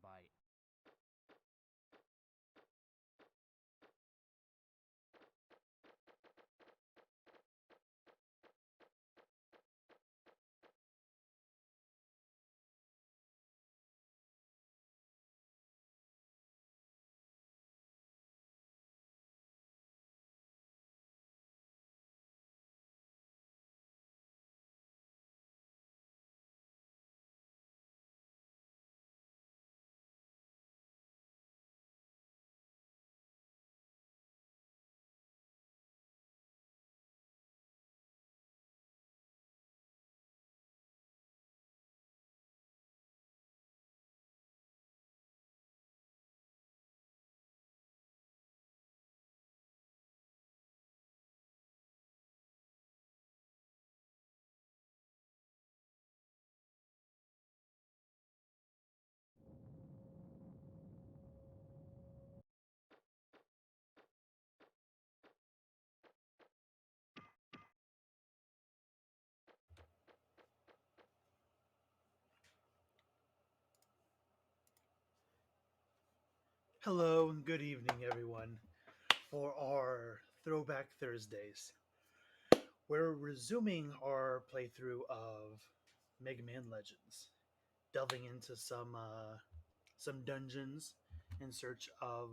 powered by Hello and good evening, everyone, for our Throwback Thursdays. We're resuming our playthrough of Mega Man Legends, delving into some dungeons in search of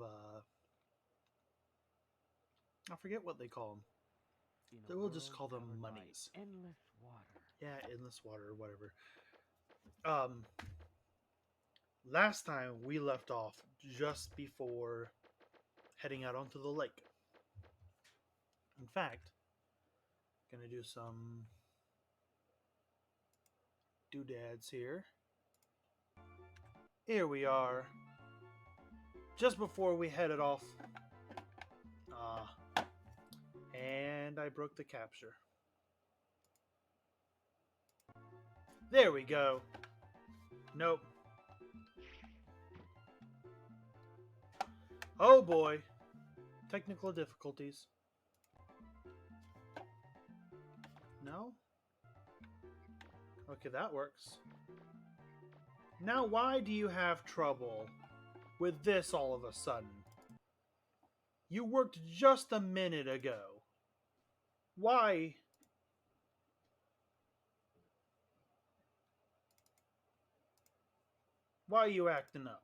I forget what they call in a them. We'll just world call them covered by monies. endless water. Yeah, endless water or whatever. Um, Last time we left off just before heading out onto the lake. In fact, gonna do some doodads here. Here we are, just before we headed off. Uh, and I broke the capture. There we go. Nope. Oh boy. Technical difficulties. No? Okay, that works. Now, why do you have trouble with this all of a sudden? You worked just a minute ago. Why? Why are you acting up?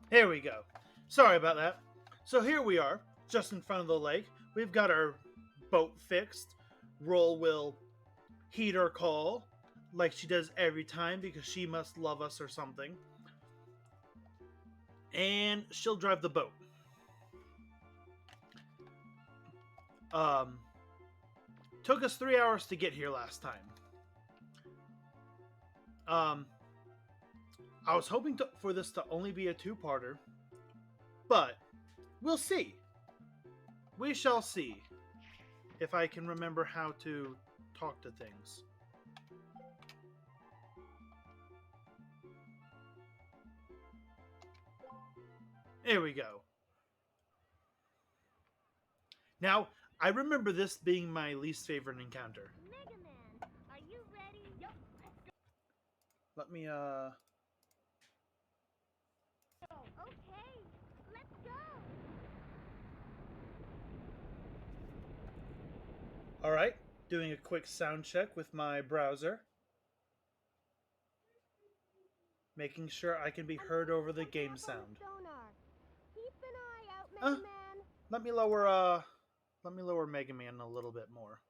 Here we go. Sorry about that. So here we are, just in front of the lake. We've got our boat fixed. Roll will heed our call, like she does every time because she must love us or something. And she'll drive the boat. Um, Took us 3 hours to get here last time. Um, I was hoping for this to only be a two-parter, but we'll see. We shall see if I can remember how to talk to things. There we go. Now, I remember this being my least favorite encounter. Mega Man, are you ready? Yup. Let me, Okay, let's go. Alright, doing a quick sound check with my browser. Making sure I can be I'm heard over picking the something game up on the sound. sonar. Keep an eye out, Uh, Mega Man. let me lower Mega Man a little bit more.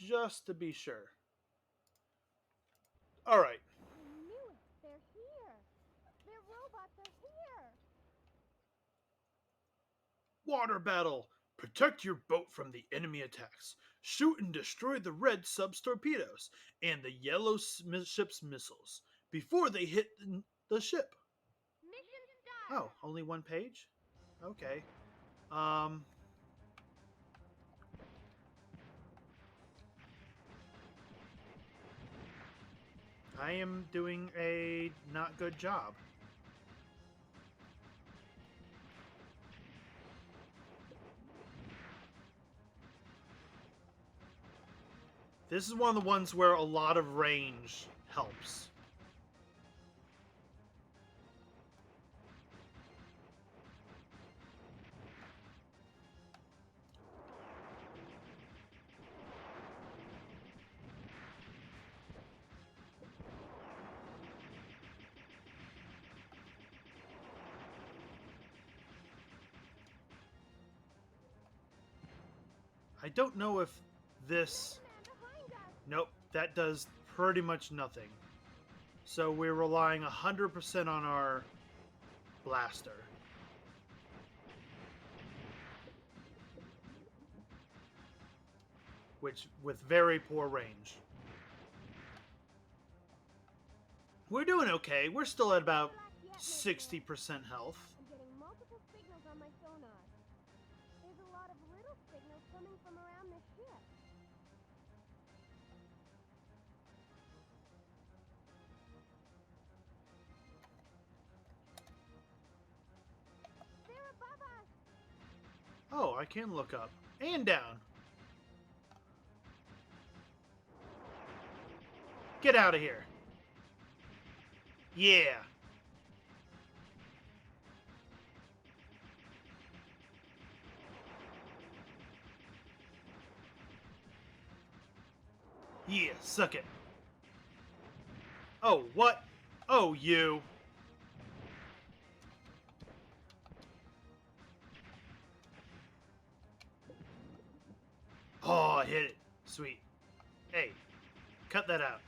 Just to be sure. Alright. I knew it. They're here. Their robots are here. Water battle! Protect your boat from the enemy attacks. Shoot and destroy the red sub's torpedoes and the yellow ship's missiles before they hit the ship. Mission start. Oh, only one page? Okay. Um, I am doing a not good job. This is one of the ones where a lot of range helps. I don't know if this... Nope, that does pretty much nothing. So we're relying 100% on our blaster. Which, with very poor range. We're doing okay. We're still at about 60% health. I'm getting multiple signals on my sonar. There's a lot of little signals coming from around the ship. They're above us. Oh, I can look up. And down. Get out of here. Yeah. Yeah, suck it. Oh, what? Oh, you. Oh, I hit it. Sweet. Hey, cut that out.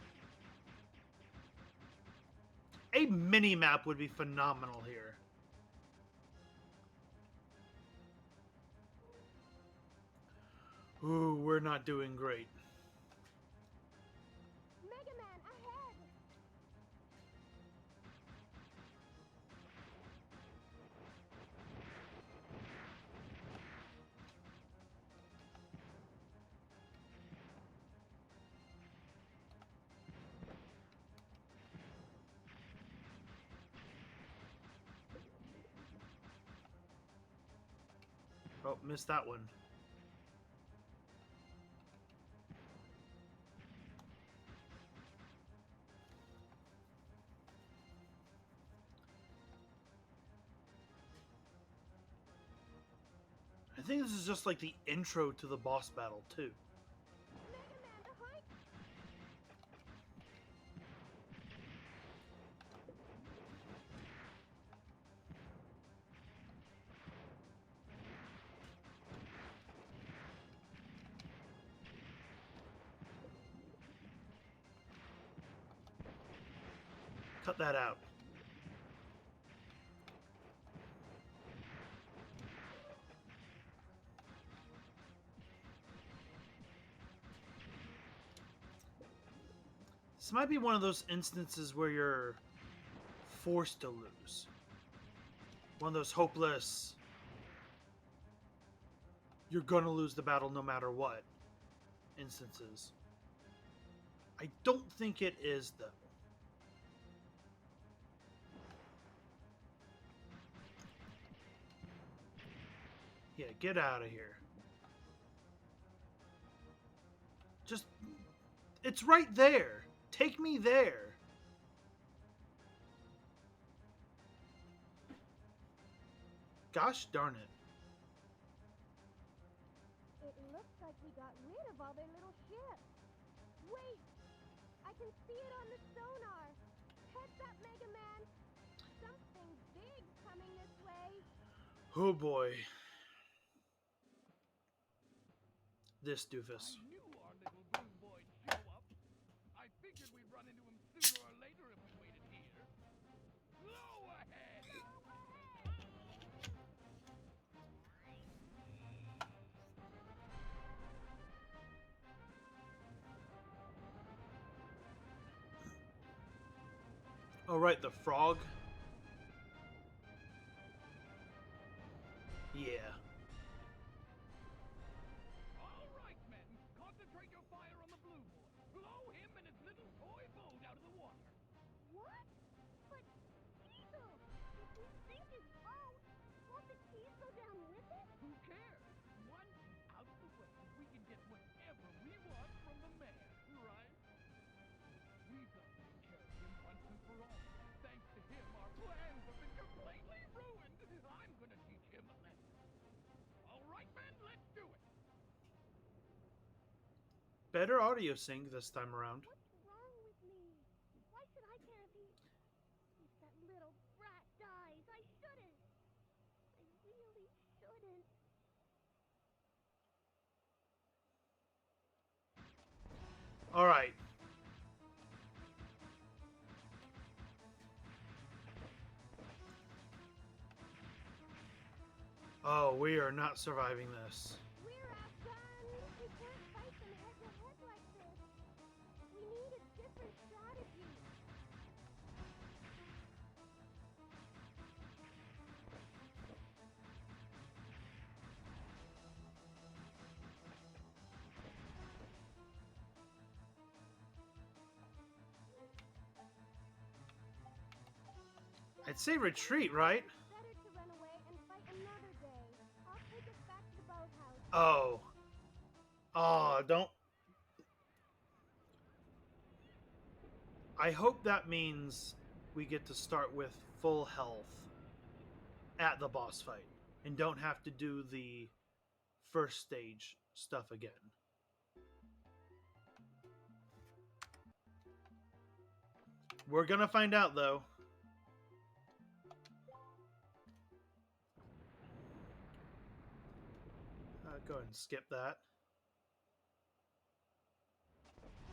A mini-map would be phenomenal here. Ooh, we're not doing great. Mega Man, ahead! Oh, missed that one. I think this is just like the intro to the boss battle, too. Mega Man, behind! Cut that out. This might be one of those instances where you're forced to lose. One of those hopeless, you're gonna lose the battle no matter what instances. I don't think it is, though. Yeah, get out of here. Just... It's right there. Take me there. Gosh darn it. It looks like we got rid of all their little ships. Wait! I can see it on the sonar. Heads up, Mega Man. Something big coming this way. Oh boy. This doofus. I knew our little blue boy'd show up. I figured we'd run into him sooner or later if we waited here. Go ahead! Oh, right, the frog. Yeah. All right, men. Concentrate your fire on the blue boy. Blow him and his little toy boat out of the water. What? But Diesel! If we sink his boat, won't the keys go down with it? Who cares? Once he's out of the way, we can get whatever we want from the man. better audio sync this time around. What's wrong with me? Why should I care if that little brat dies? I shouldn't. I really shouldn't. All right. Oh, we are not surviving this. We're outgunned. We can't fight them head to head like this. We need a different strategy. I'd say retreat, right? Better to run away and fight another day. I'll take us back to the boathouse. Oh. Oh, don't. I hope that means we get to start with full health at the boss fight and don't have to do the first stage stuff again. We're gonna find out though. Go ahead and skip that.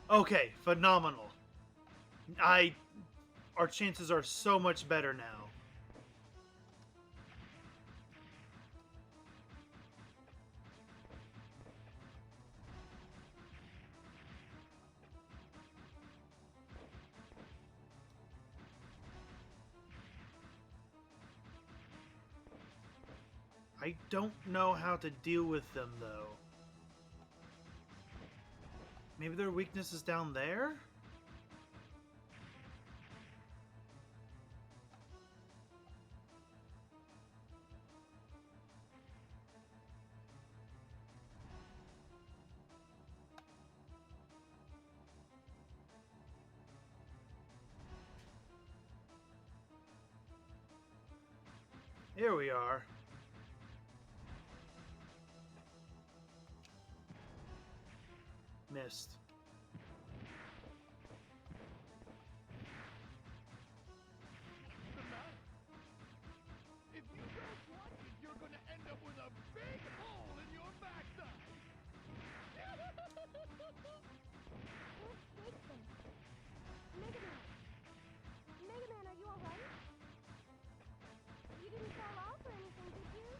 Okay, phenomenal. Our chances are so much better now. I don't know how to deal with them though. Maybe their weakness is down there? Here we are. Missed. The matter? If you don't watch it, you're gonna end up with a big hole in your backside. Let's shake them. Mega Man! Mega Man, are you alright? You didn't fall off or anything, did you?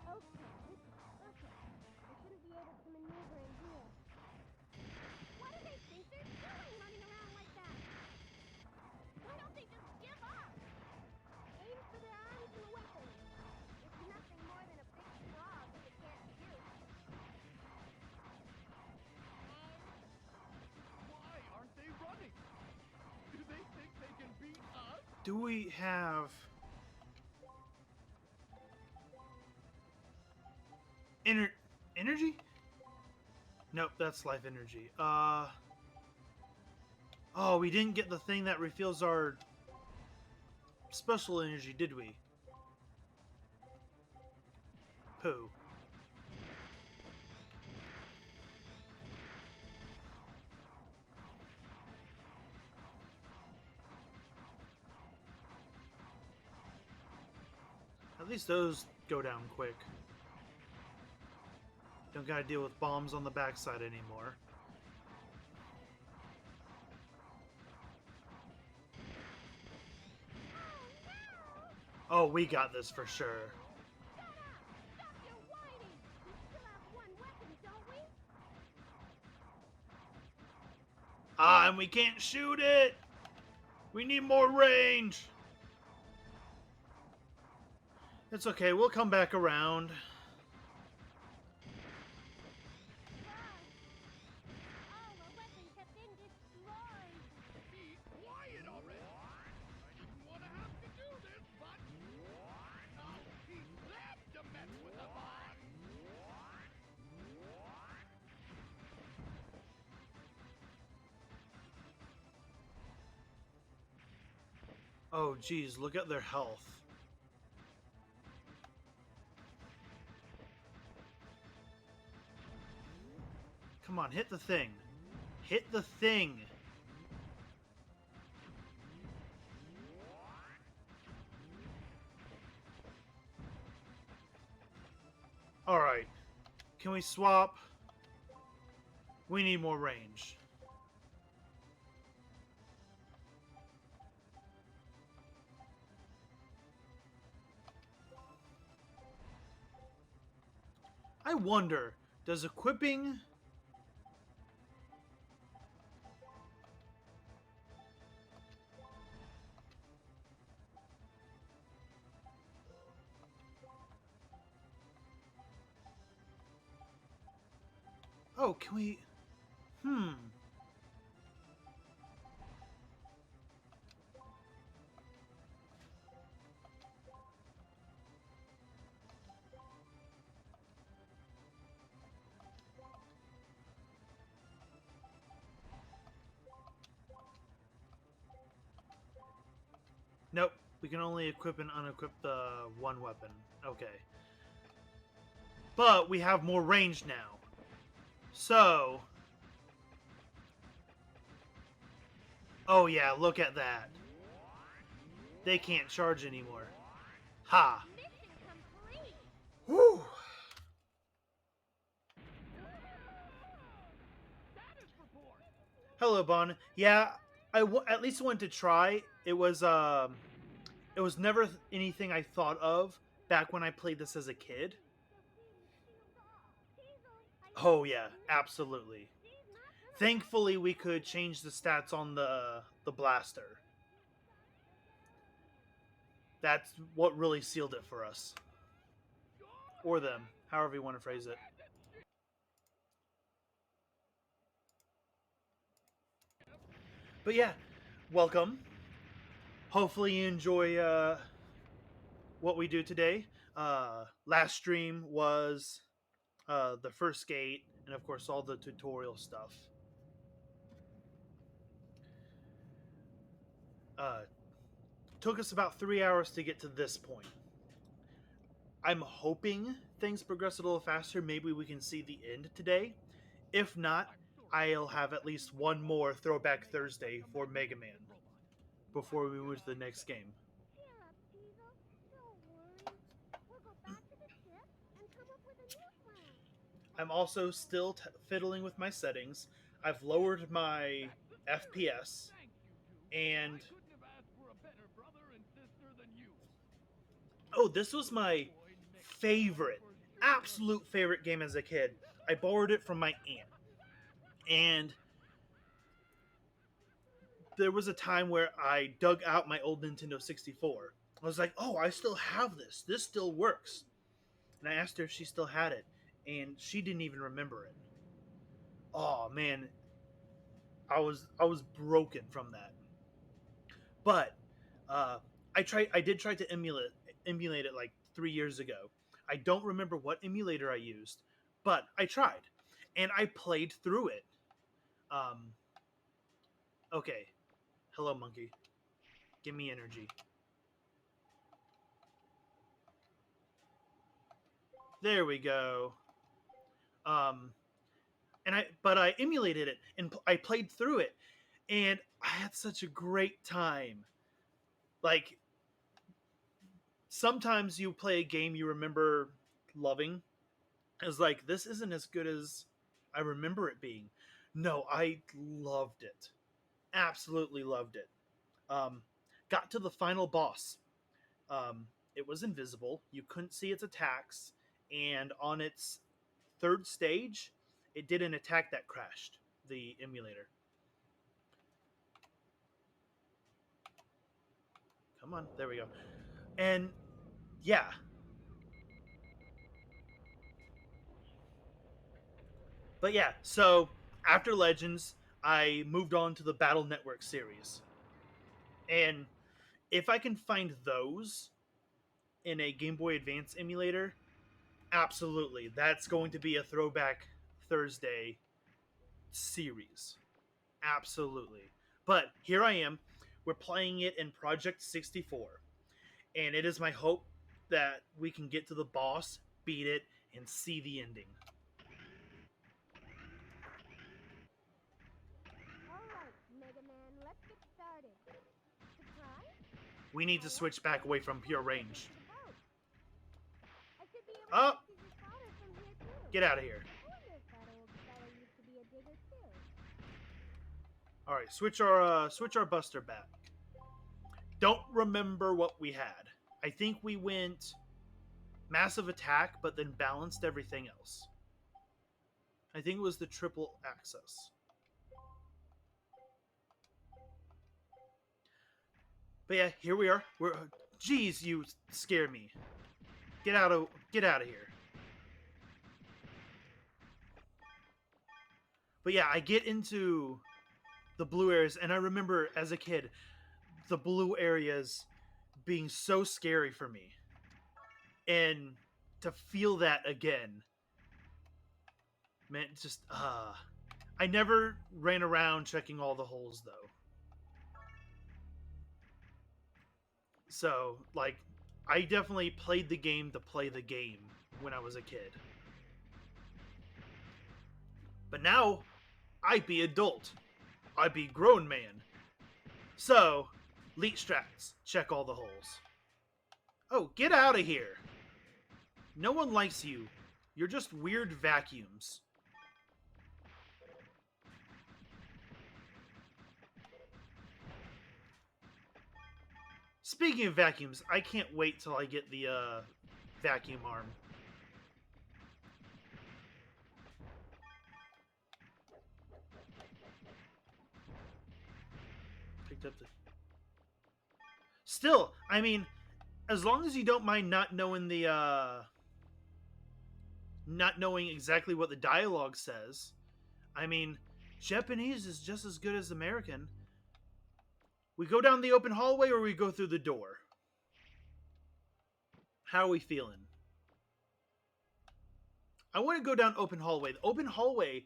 Okay, this is perfect. I shouldn't be able to maneuver in here. What do they think they're doing running around like that? Why don't they just give up? Aim for their arms and weapons. It's nothing more than a big frog if it can't shoot. Why aren't they running? Do they think they can beat us? Do we have energy? Nope, that's life energy. Oh, we didn't get the thing that refills our special energy, did we? Pooh. At least those go down quick. Don't gotta deal with bombs on the backside anymore. Oh, we got this for sure. Shut up! Stop your whining! We still have one weapon, don't we? Ah, and we can't shoot it! We need more range! It's okay, we'll come back around. All our weapons have been destroyed. Be quiet already! I didn't want to have to do this, but now he's left to mess with the boss. Oh, geez, look at their health. Come on, hit the thing. Hit the thing. Alright. Can we swap? We need more range. I wonder, does equipping... Oh, can we... Nope. We can only equip and unequip the one weapon. Okay. But we have more range now. So... Oh yeah, look at that. They can't charge anymore. Ha! Mission complete. Whew! Status report. Hello, Bon. Yeah, at least wanted to try. It was never anything I thought of back when I played this as a kid. Oh yeah, absolutely. Thankfully, we could change the stats on the blaster. That's what really sealed it for us. Or them, however you want to phrase it. But yeah, welcome. Hopefully you enjoy what we do today. Last stream was the first gate, and of course all the tutorial stuff. Took us about 3 hours to get to this point. I'm hoping things progress a little faster. Maybe we can see the end today. If not, I'll have at least one more Throwback Thursday for Mega Man before we move to the next game. Cheer up, Diesel. Don't worry. We'll go back to the ship and come up with a new plan. I'm also still fiddling with my settings. I've lowered my FPS, and oh, this was my favorite, absolute favorite game as a kid. I borrowed it from my aunt, and there was a time where I dug out my old Nintendo 64. I was like, oh, I still have this. This still works. And I asked her if she still had it, and she didn't even remember it. Oh man, I was broken from that. But I did try to emulate it like 3 years ago. I don't remember what emulator I used, but I tried, and I played through it. Okay, hello monkey, give me energy. There we go. But I emulated it and I played through it, and I had such a great time. Like, sometimes you play a game you remember loving. It's like, this isn't as good as I remember it being. No, I loved it. Absolutely loved it. Got to the final boss. It was invisible. You couldn't see its attacks. And on its third stage, it did an attack that crashed the emulator. Come on, there we go. And yeah. But yeah, so after Legends, I moved on to the Battle Network series. And if I can find those in a Game Boy Advance emulator, absolutely. That's going to be a Throwback Thursday series. Absolutely. But here I am. We're playing it in Project 64. And it is my hope that we can get to the boss, beat it, and see the ending. We need to switch back away from pure range. I should be able Oh! to see the water from here too. Get out of here. I wonder if that old fellow used to be a digger too. All right, switch our Buster back. Don't remember what we had. I think we went massive attack, but then balanced everything else. I think it was the triple access. But yeah, here we are. Jeez, you scare me. Get out of here. But yeah, I get into the blue areas, and I remember as a kid, the blue areas being so scary for me. And to feel that again, man, just, I never ran around checking all the holes, though. So, like, I definitely played the game to play the game when I was a kid. But now, I be adult. I be grown man. So, leech strats, check all the holes. Oh, get out of here. No one likes you. You're just weird vacuums. Speaking of vacuums, I can't wait till I get the vacuum arm. Picked up the... Still, I mean, as long as you don't mind not knowing the not knowing exactly what the dialogue says. I mean, Japanese is just as good as American. We go down the open hallway or we go through the door? How are we feeling? I want to go down open hallway. The open hallway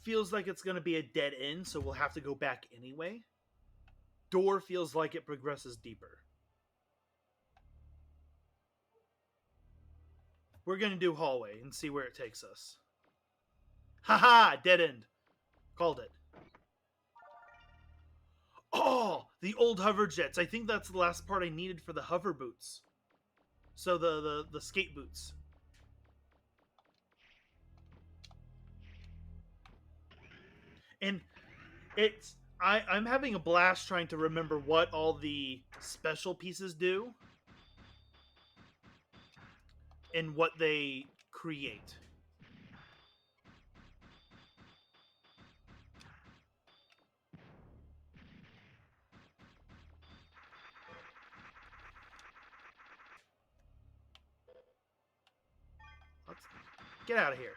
feels like it's going to be a dead end, so we'll have to go back anyway. Door feels like it progresses deeper. We're going to do hallway and see where it takes us. Haha! Dead end. Called it. Oh! The old hover jets. I think that's the last part I needed for the hover boots. So the skate boots. And it's... I'm having a blast trying to remember what all the special pieces do. And what they create. Let's get out of here.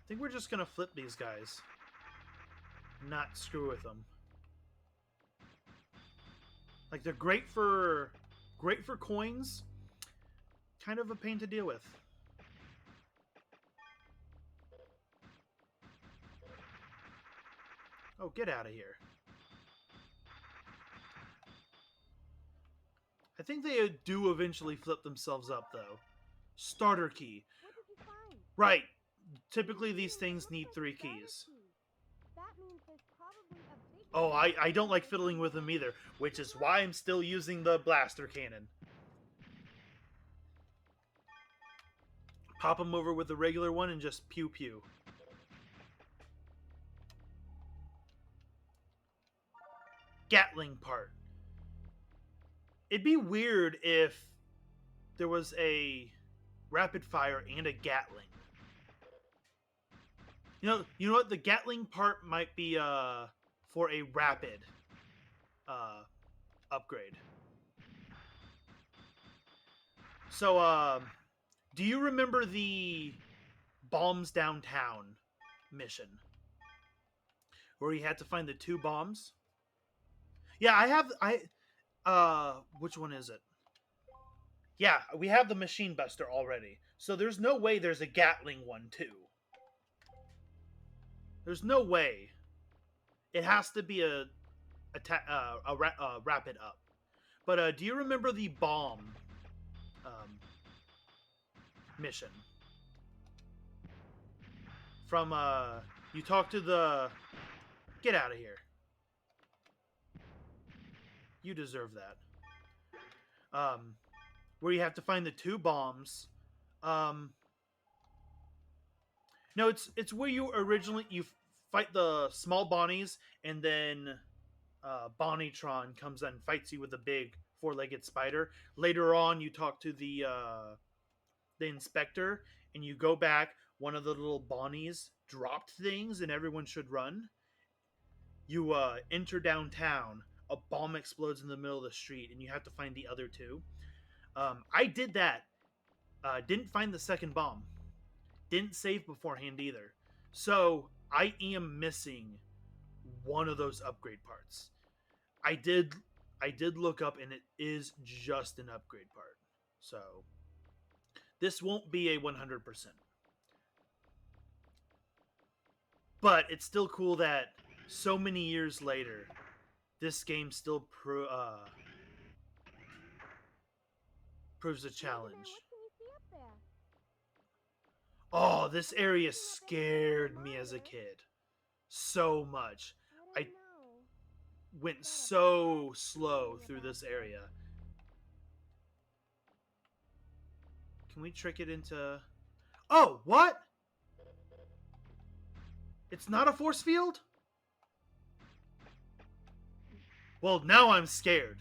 I think we're just gonna flip these guys. Not screw with them. Like, they're great for coins. Kind of a pain to deal with. Oh, get out of here. I think they do eventually flip themselves up, though. Starter key. What did you find? Right. Typically, these things need 3 keys. That means there's probably a big... Oh, I don't like fiddling with them either, which is why I'm still using the blaster cannon. Pop them over with the regular one and just pew pew. Gatling part. It'd be weird if there was a rapid fire and a Gatling. You know what? The Gatling part might be for a rapid upgrade. So, do you remember the bombs downtown mission? Where you had to find the 2 bombs? Yeah, which one is it? Yeah, we have the Machine Buster already. So there's no way there's a Gatling one too. There's no way. It has to be a rapid up. But do you remember the bomb mission? From you talk to the... Get out of here. You deserve that. Where you have to find the 2 bombs. No, it's where you originally you fight the small Bonnies, and then Bonnietron comes and fights you with a big 4-legged spider. Later on, you talk to the inspector, and you go back. One of the little Bonnies dropped things, and everyone should run. You enter downtown. A bomb explodes in the middle of the street, and you have to find the other 2. I did that. Didn't find the second bomb. Didn't save beforehand either. So I am missing one of those upgrade parts. I did look up, and it is just an upgrade part. So this won't be a 100%. But it's still cool that so many years later, this game still proves a challenge. What can you see up there? Oh, this area scared me as a kid so much. I don't know. Went so slow through this area. Can we trick it into... Oh, what? It's not a force field? Well, now I'm scared.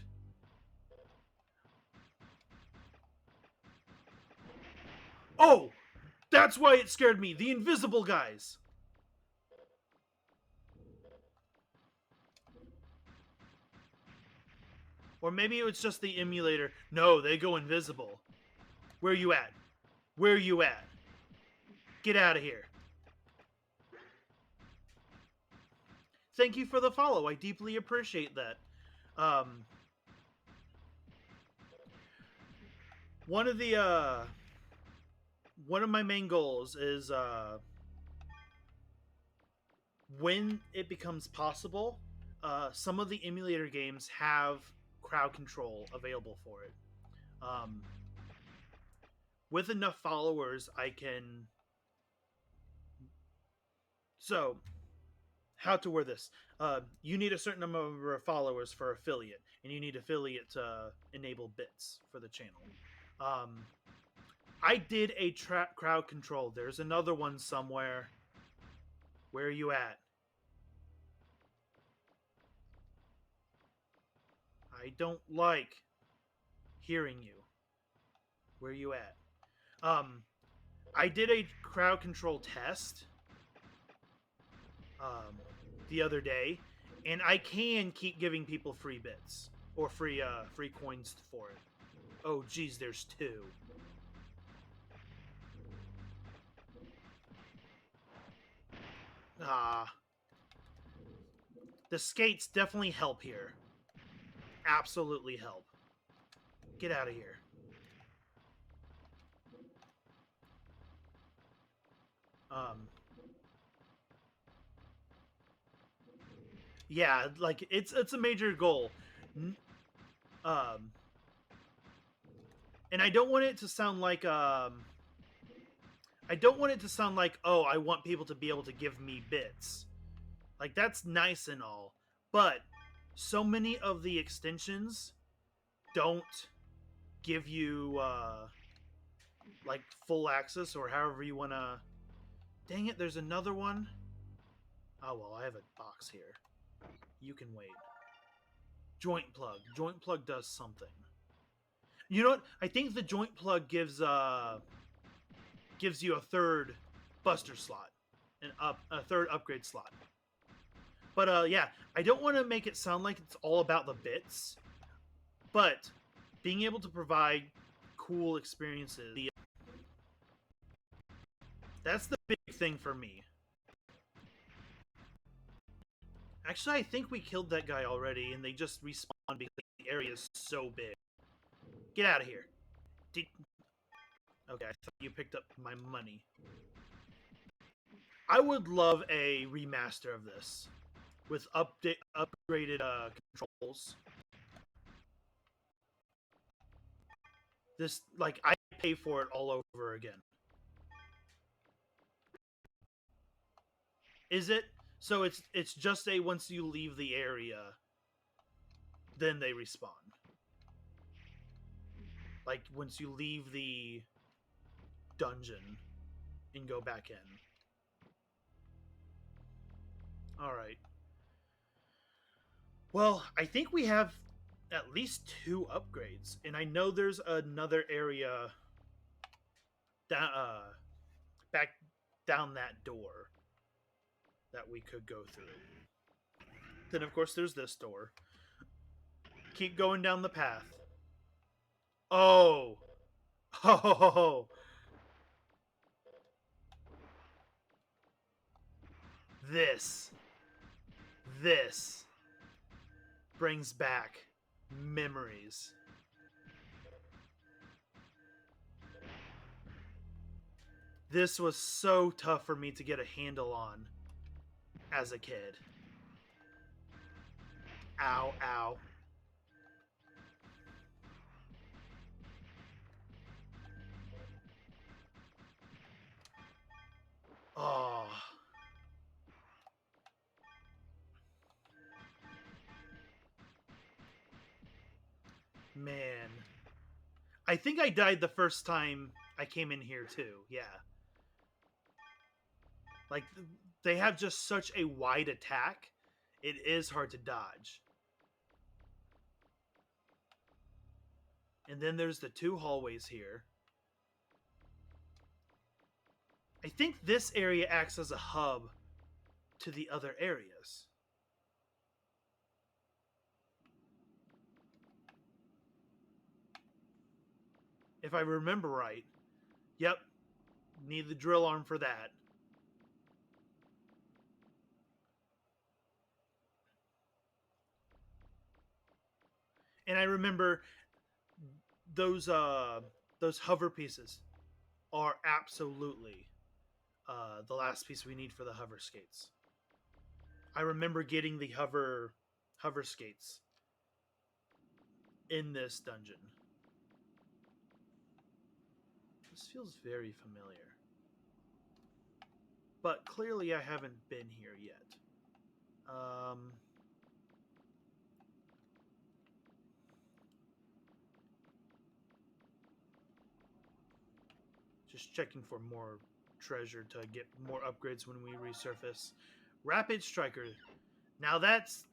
Oh! That's why it scared me. The invisible guys. Or maybe it was just the emulator. No, they go invisible. Where you at? Where you at? Get out of here. Thank you for the follow. I deeply appreciate that. One of my main goals is when it becomes possible, some of the emulator games have crowd control available for it. With enough followers, I can... So, how to word this? You need a certain number of followers for affiliate, and you need affiliate to enable bits for the channel. I did a crowd control. There's another one somewhere. Where are you at? I don't like hearing you. Where are you at? I did a crowd control test the other day, and I can keep giving people free bits or free coins for it. Oh, geez, there's 2. The skates definitely help here. Absolutely help. Get out of here. Yeah, like it's a major goal. And I don't want it to sound like oh, I want people to be able to give me bits. Like, that's nice and all, but so many of the extensions don't give you like full access, or however you want to... Dang it, there's another one. Oh well, I have a box here. You can wait. Joint plug. Joint plug does something. You know what? I think the joint plug gives you a third buster slot, a third upgrade slot. But yeah, I don't want to make it sound like it's all about the bits, but being able to provide cool experiences, that's the big thing for me. Actually, I think we killed that guy already, and they just respawn because the area is so big. Get out of here. Okay, I thought you picked up my money. I would love a remaster of this with upgraded controls. This, like, I pay for it all over again. Is it? So it's just a once you leave the area, then they respawn. Like once you leave the dungeon and go back in. All right. Well, I think we have at least 2 upgrades, and I know there's another area back down that door that we could go through. Then, of course, there's this door. Keep going down the path. Oh! Oh! This brings back memories. This was so tough for me to get a handle on as a kid. Ow, ow. Oh. Man. I think I died the first time I came in here too. Yeah. Like, they have just such a wide attack. It is hard to dodge. And then there's the 2 hallways here. I think this area acts as a hub to the other areas. If I remember right. Yep. Need the drill arm for that. And I remember those hover pieces are absolutely the last piece we need for the hover skates. I remember getting the hover skates in this dungeon. This feels very familiar. But clearly I haven't been here yet. Just checking for more treasure to get more upgrades when we resurface. Rapid Striker. Now that's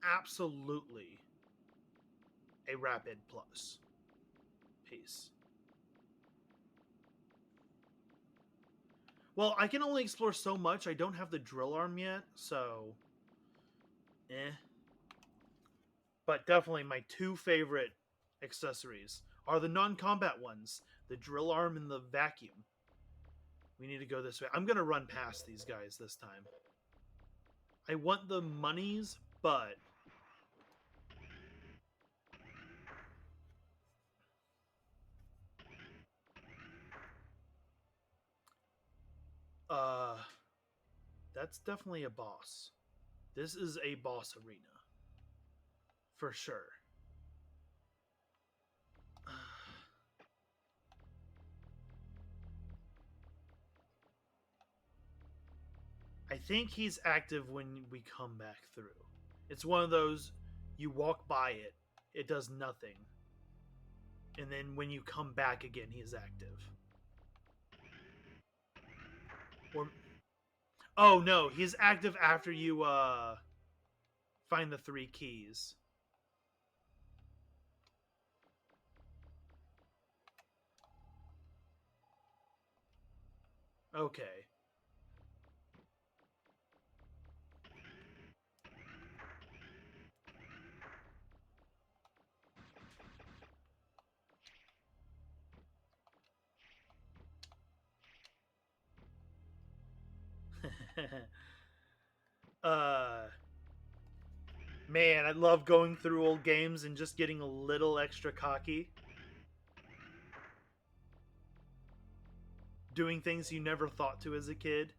absolutely a rapid plus piece. Well, I can only explore so much. I don't have the drill arm yet, so But definitely my 2 favorite accessories are the non-combat ones, the drill arm and the vacuum. We need to go this way. I'm going to run past these guys this time. I want the monies, but that's definitely a boss. This is a boss arena. For sure. I think he's active when we come back through. It's one of those, you walk by it, it does nothing. And then when you come back again, he's active. Or, oh no, he's active after you find the 3 keys. Okay. Man, I love going through old games and just getting a little extra cocky. Doing things you never thought to as a kid.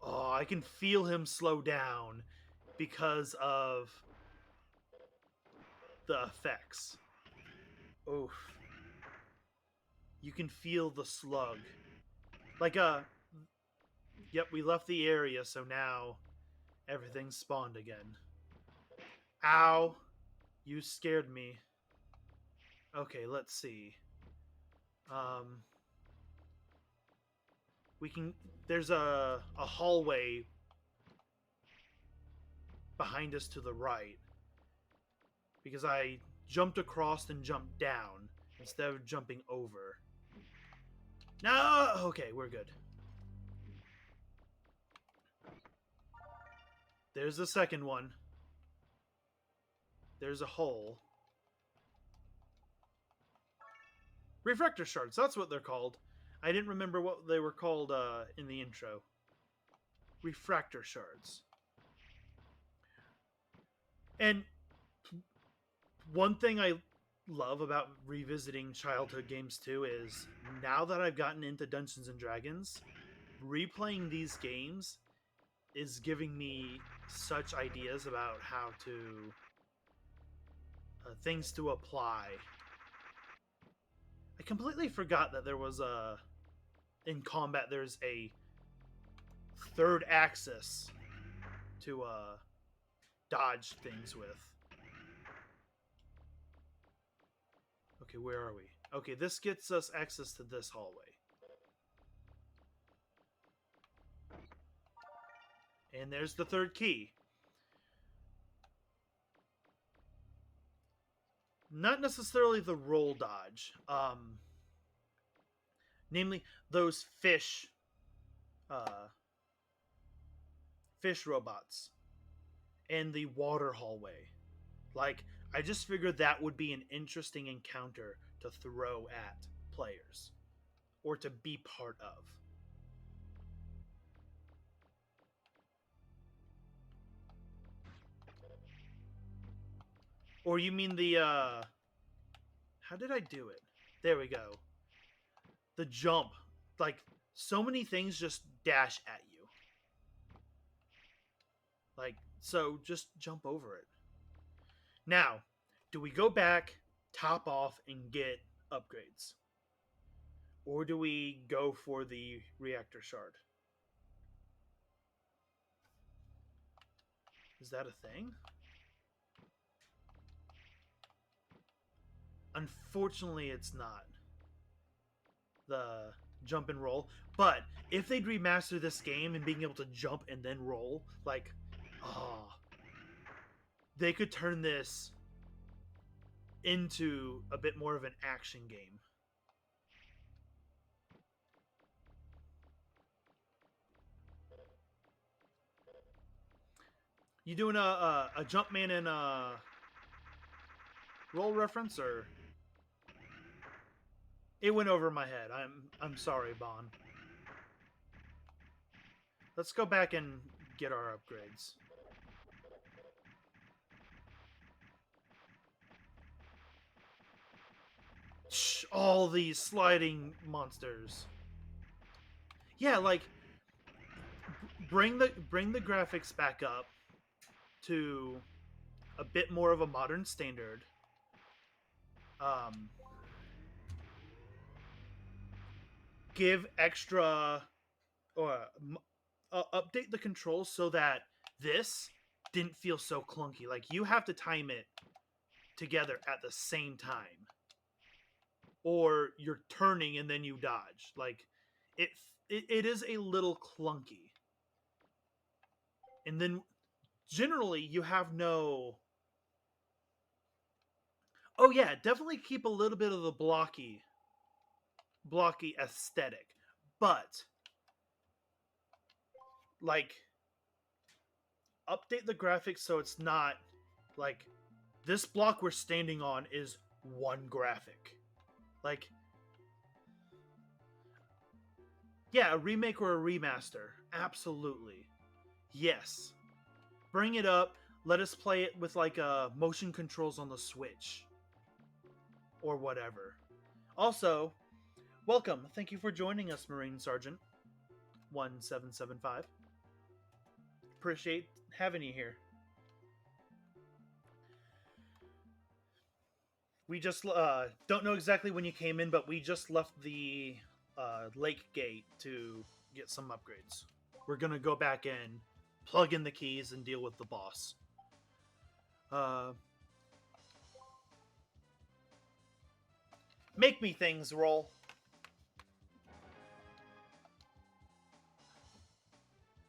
Oh, I can feel him slow down because of the effects. Oof. You can feel the slug. Like yep, we left the area, so now everything's spawned again. Ow! You scared me. Okay, let's see. We can... There's a hallway behind us to the right. Because I jumped across and jumped down instead of jumping over. No! Okay, we're good. There's the second one. There's a hole. Refractor shards, that's what they're called. I didn't remember what they were called in the intro. Refractor shards. And one thing I love about revisiting childhood games too is now that I've gotten into Dungeons and Dragons, replaying these games is giving me such ideas about how to things to apply. I completely forgot that there was in combat there's a third axis to dodge things with. Okay, where are we? Okay, this gets us access to this hallway. And there's the third key. Not necessarily the roll dodge. Namely, those fish robots. And the water hallway. Like, I just figured that would be an interesting encounter to throw at players. Or to be part of. Or you mean the, how did I do it? There we go. The jump. Like, so many things just dash at you. Like, so just jump over it. Now, do we go back, top off, and get upgrades? Or do we go for the reactor shard? Is that a thing? Unfortunately, it's not. The jump and roll. But if they'd remaster this game and being able to jump and then roll, like, oh, they could turn this into a bit more of an action game. You doing a Jumpman and a roll reference, or it went over my head? I'm sorry, Bon. Let's go back and get our upgrades. Shh, all these sliding monsters. Yeah, like bring the graphics back up to a bit more of a modern standard. Give extra or update the controls so that this didn't feel so clunky. Like, you have to time it together at the same time, or you're turning and then you dodge. Like, it is a little clunky. And then generally you have no... Oh yeah, definitely keep a little bit of the blocky aesthetic, but like update the graphics so it's not like this block we're standing on is one graphic. Like, yeah, a remake or a remaster, absolutely, yes. Bring it up. Let us play it with like motion controls on the Switch or whatever. Also, welcome. Thank you for joining us, Marine Sergeant 1775. Appreciate having you here. We just don't know exactly when you came in, but we just left the lake gate to get some upgrades. We're gonna go back in, plug in the keys, and deal with the boss. Make me things roll.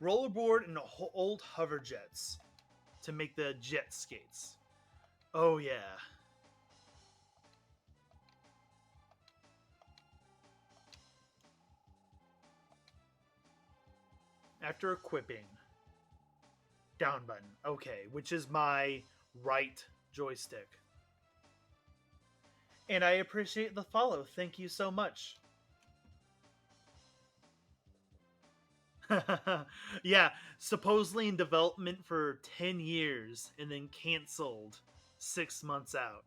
Rollerboard and old hover jets to make the jet skates. Oh yeah. After equipping, down button. Okay, which is my right joystick. And I appreciate the follow. Thank you so much. Yeah, supposedly in development for 10 years and then canceled 6 months out.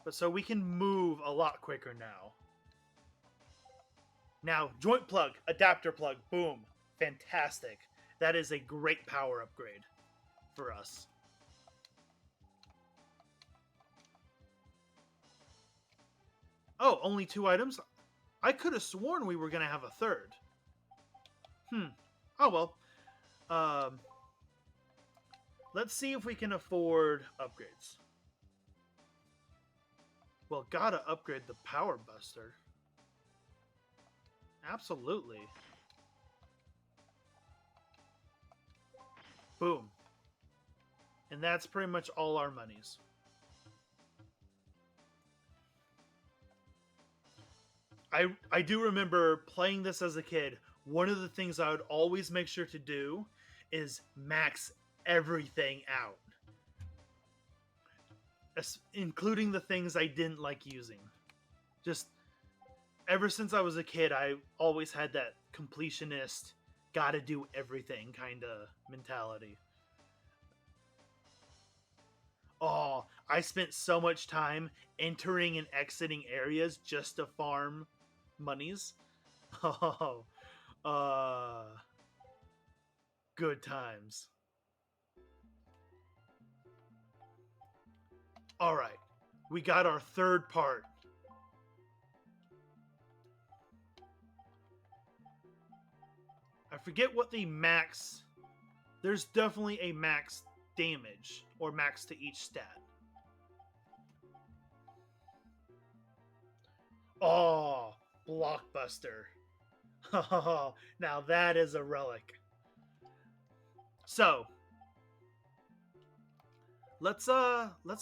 But so we can move a lot quicker now. Now, joint plug, adapter plug, boom. Fantastic. That is a great power upgrade for us. Oh, only 2 items? I could have sworn we were going to have a third. Oh well. Let's see if we can afford upgrades. Well, gotta upgrade the Power Buster. Absolutely. Boom. And that's pretty much all our monies. I do remember playing this as a kid. One of the things I would always make sure to do is max everything out. Including the things I didn't like using. Just ever since I was a kid, I always had that completionist, gotta do everything kind of mentality. Oh, I spent so much time entering and exiting areas just to farm monies. Oh, good times. Alright, we got our third part. I forget what the max... There's definitely a max damage, or max to each stat. Oh, Blockbuster. Now that is a relic. So, let's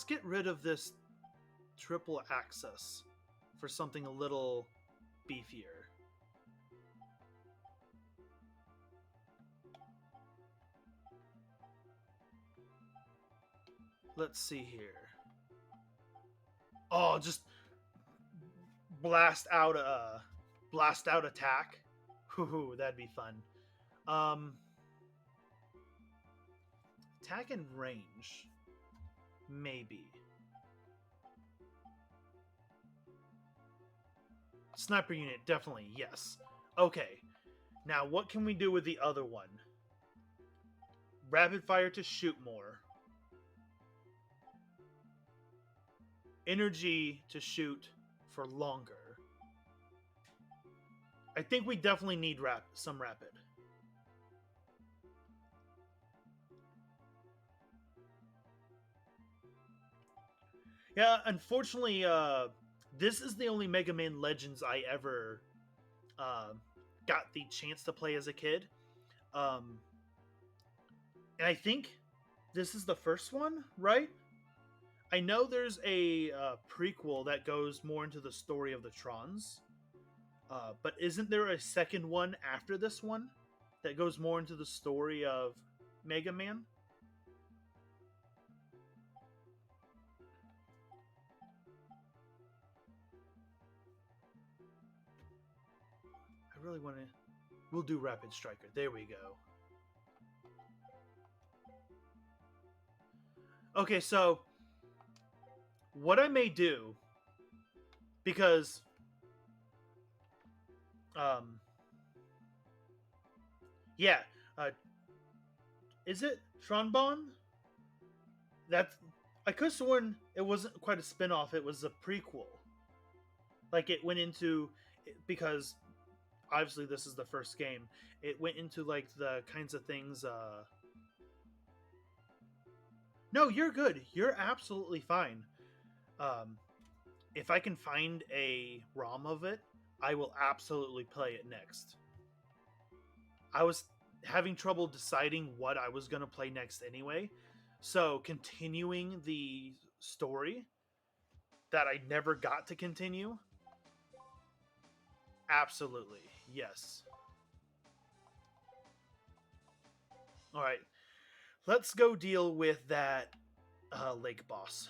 get rid of this triple access for something a little beefier. Let's see here. Oh, just blast out attack. Ooh, that'd be fun. Attack and range. Maybe. Sniper unit, definitely, yes. Okay. Now, what can we do with the other one? Rapid fire to shoot more. Energy to shoot for longer. I think we definitely need some rapid. Yeah, unfortunately, this is the only Mega Man Legends I ever got the chance to play as a kid. And I think this is the first one, right? I know there's a prequel that goes more into the story of the Trons. But isn't there a second one after this one that goes more into the story of Mega Man? I really want to... We'll do Rapid Striker. There we go. Okay, so... What I may do... Because... Yeah. Is it Tronbon? That's I could have sworn it wasn't quite a spin-off, it was a prequel. Like it went into because obviously this is the first game. It went into like the kinds of things No, you're good. You're absolutely fine. Um if I can find a ROM of it, I will absolutely play it next. I was having trouble deciding what I was going to play next anyway. So continuing the story that I never got to continue, absolutely. Yes. All right. Let's go deal with that lake boss.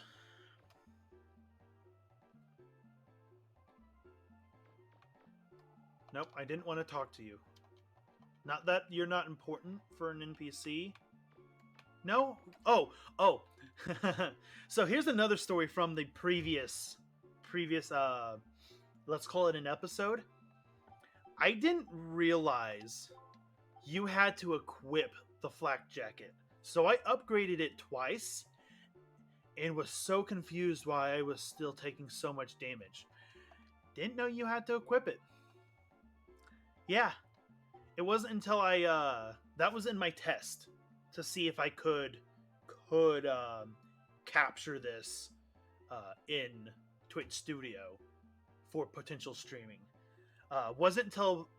Nope, I didn't want to talk to you. Not that you're not important for an NPC. No? Oh. So here's another story from the previous let's call it an episode. I didn't realize you had to equip the flak jacket. So I upgraded it twice and was so confused why I was still taking so much damage. Didn't know you had to equip it. Yeah. It wasn't until I that was in my test to see if I could capture this in Twitch Studio for potential streaming. Wasn't until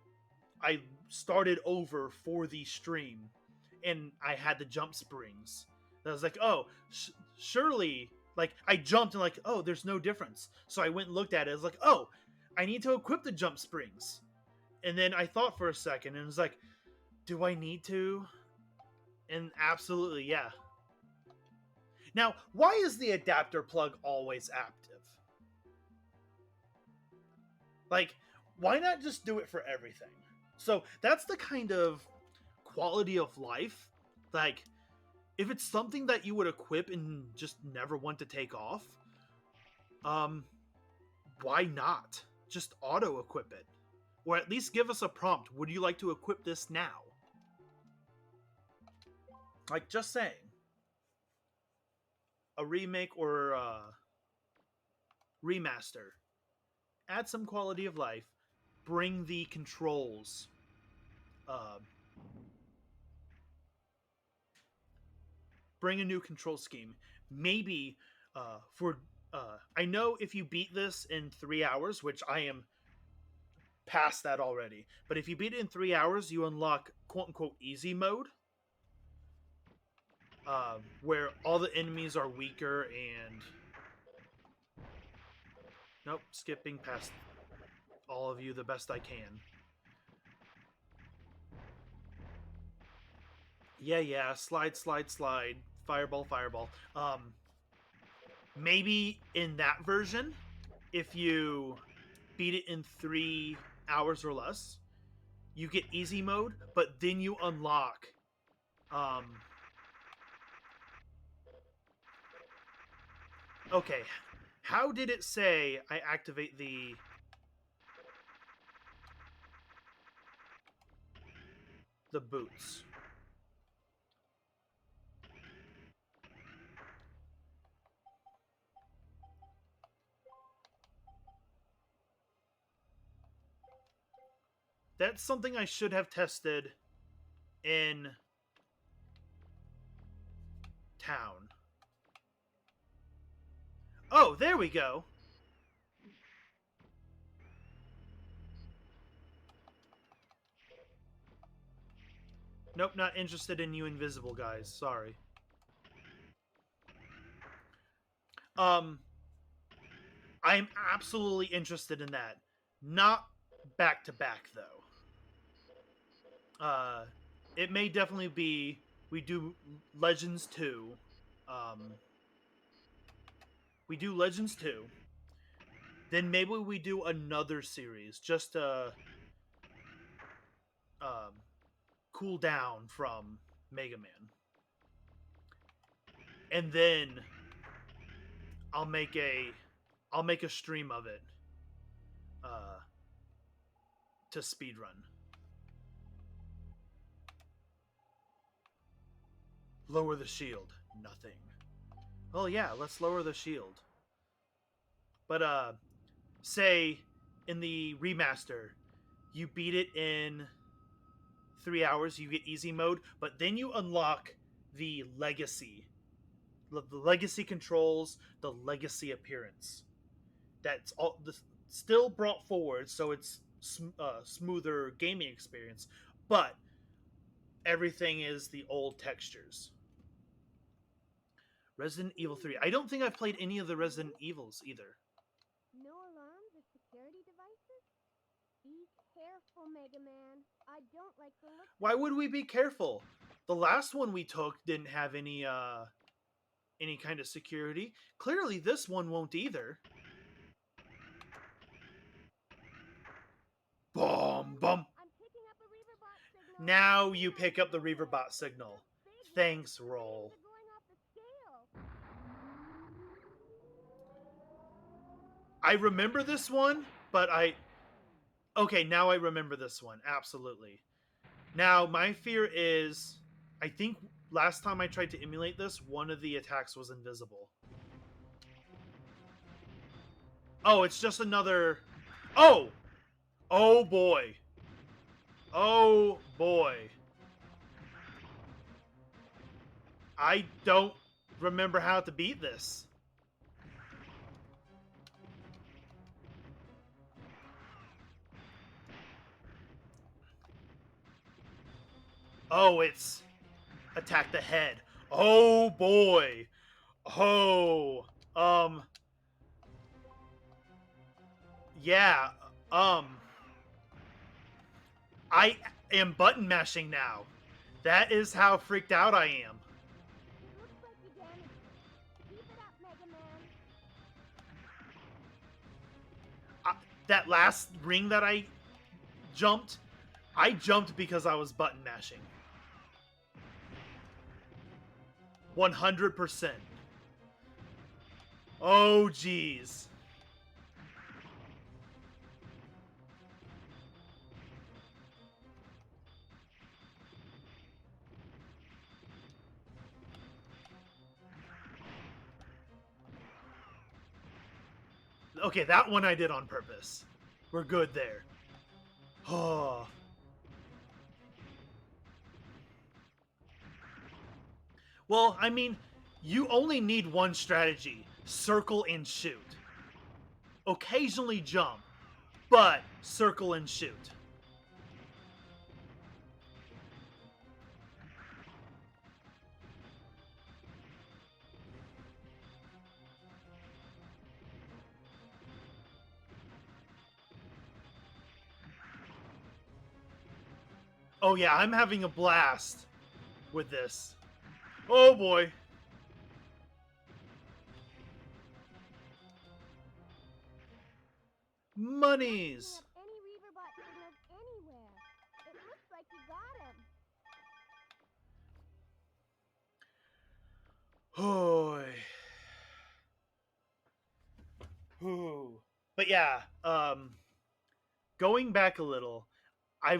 I started over for the stream and I had the jump springs that I was like, oh, surely, like I jumped and like, oh, there's no difference. So I went and looked at it. I was like, oh, I need to equip the jump springs. And then I thought for a second and was like, do I need to? And absolutely, yeah. Now, why is the adapter plug always active? Like, why not just do it for everything? So that's the kind of quality of life. Like, if it's something that you would equip and just never want to take off, why not? Just auto equip it. Or at least give us a prompt. Would you like to equip this now? Like, just saying. A remake or a remaster. Add some quality of life. Bring the controls. Bring a new control scheme. Maybe I know if you beat this in 3 hours, which I am past that already, but if you beat it in 3 hours, you unlock quote-unquote easy mode, where all the enemies are weaker and... Nope, skipping past all of you the best I can. Yeah, slide. Fireball. Maybe in that version, if you beat it in 3 hours or less, you get easy mode, but then you unlock okay, how did it say I activate the boots? That's something I should have tested in town. Oh, there we go. Nope, not interested in you invisible guys. Sorry. I'm absolutely interested in that. Not back to back though. It may definitely be we do Legends 2. We do Legends 2. Then maybe we do another series just to cool down from Mega Man. And then I'll make a stream of it to speedrun. Lower the shield. Nothing. Well, yeah, let's lower the shield. But, say, in the remaster, you beat it in 3 hours, you get easy mode, but then you unlock the legacy. The legacy controls, the legacy appearance. That's all still brought forward, so it's smoother gaming experience, but everything is the old textures. Resident Evil 3. I don't think I've played any of the Resident Evils either. No alarms or security devices? Be careful, Mega Man. I don't like the look. Why would we be careful? The last one we took didn't have any kind of security. Clearly this one won't either. Boom, boom. I'm picking up a Reaverbot signal. Now you pick up the Reaverbot signal. Thanks, Roll. Things are going off the scale. I remember this one, but okay, now I remember this one. Absolutely. Now, my fear is, I think last time I tried to emulate this, one of the attacks was invisible. Oh, it's just another... Oh! Oh, boy. Oh, boy. I don't remember how to beat this. Oh, it's attack the head. Oh boy. Oh. Yeah. I am button mashing now. That is how freaked out I am. It looks like you damaged it. Keep it up, Mega Man. That last ring that I jumped because I was button mashing. 100%. Oh, jeez. Okay, that one I did on purpose. We're good there. Oh. Well, I mean, you only need one strategy. Circle and shoot. Occasionally jump, but circle and shoot. Oh yeah, I'm having a blast with this. Oh boy. Monies. Have any Reaverbot signals anywhere? It looks like you got him. Ooh. But yeah, going back a little, I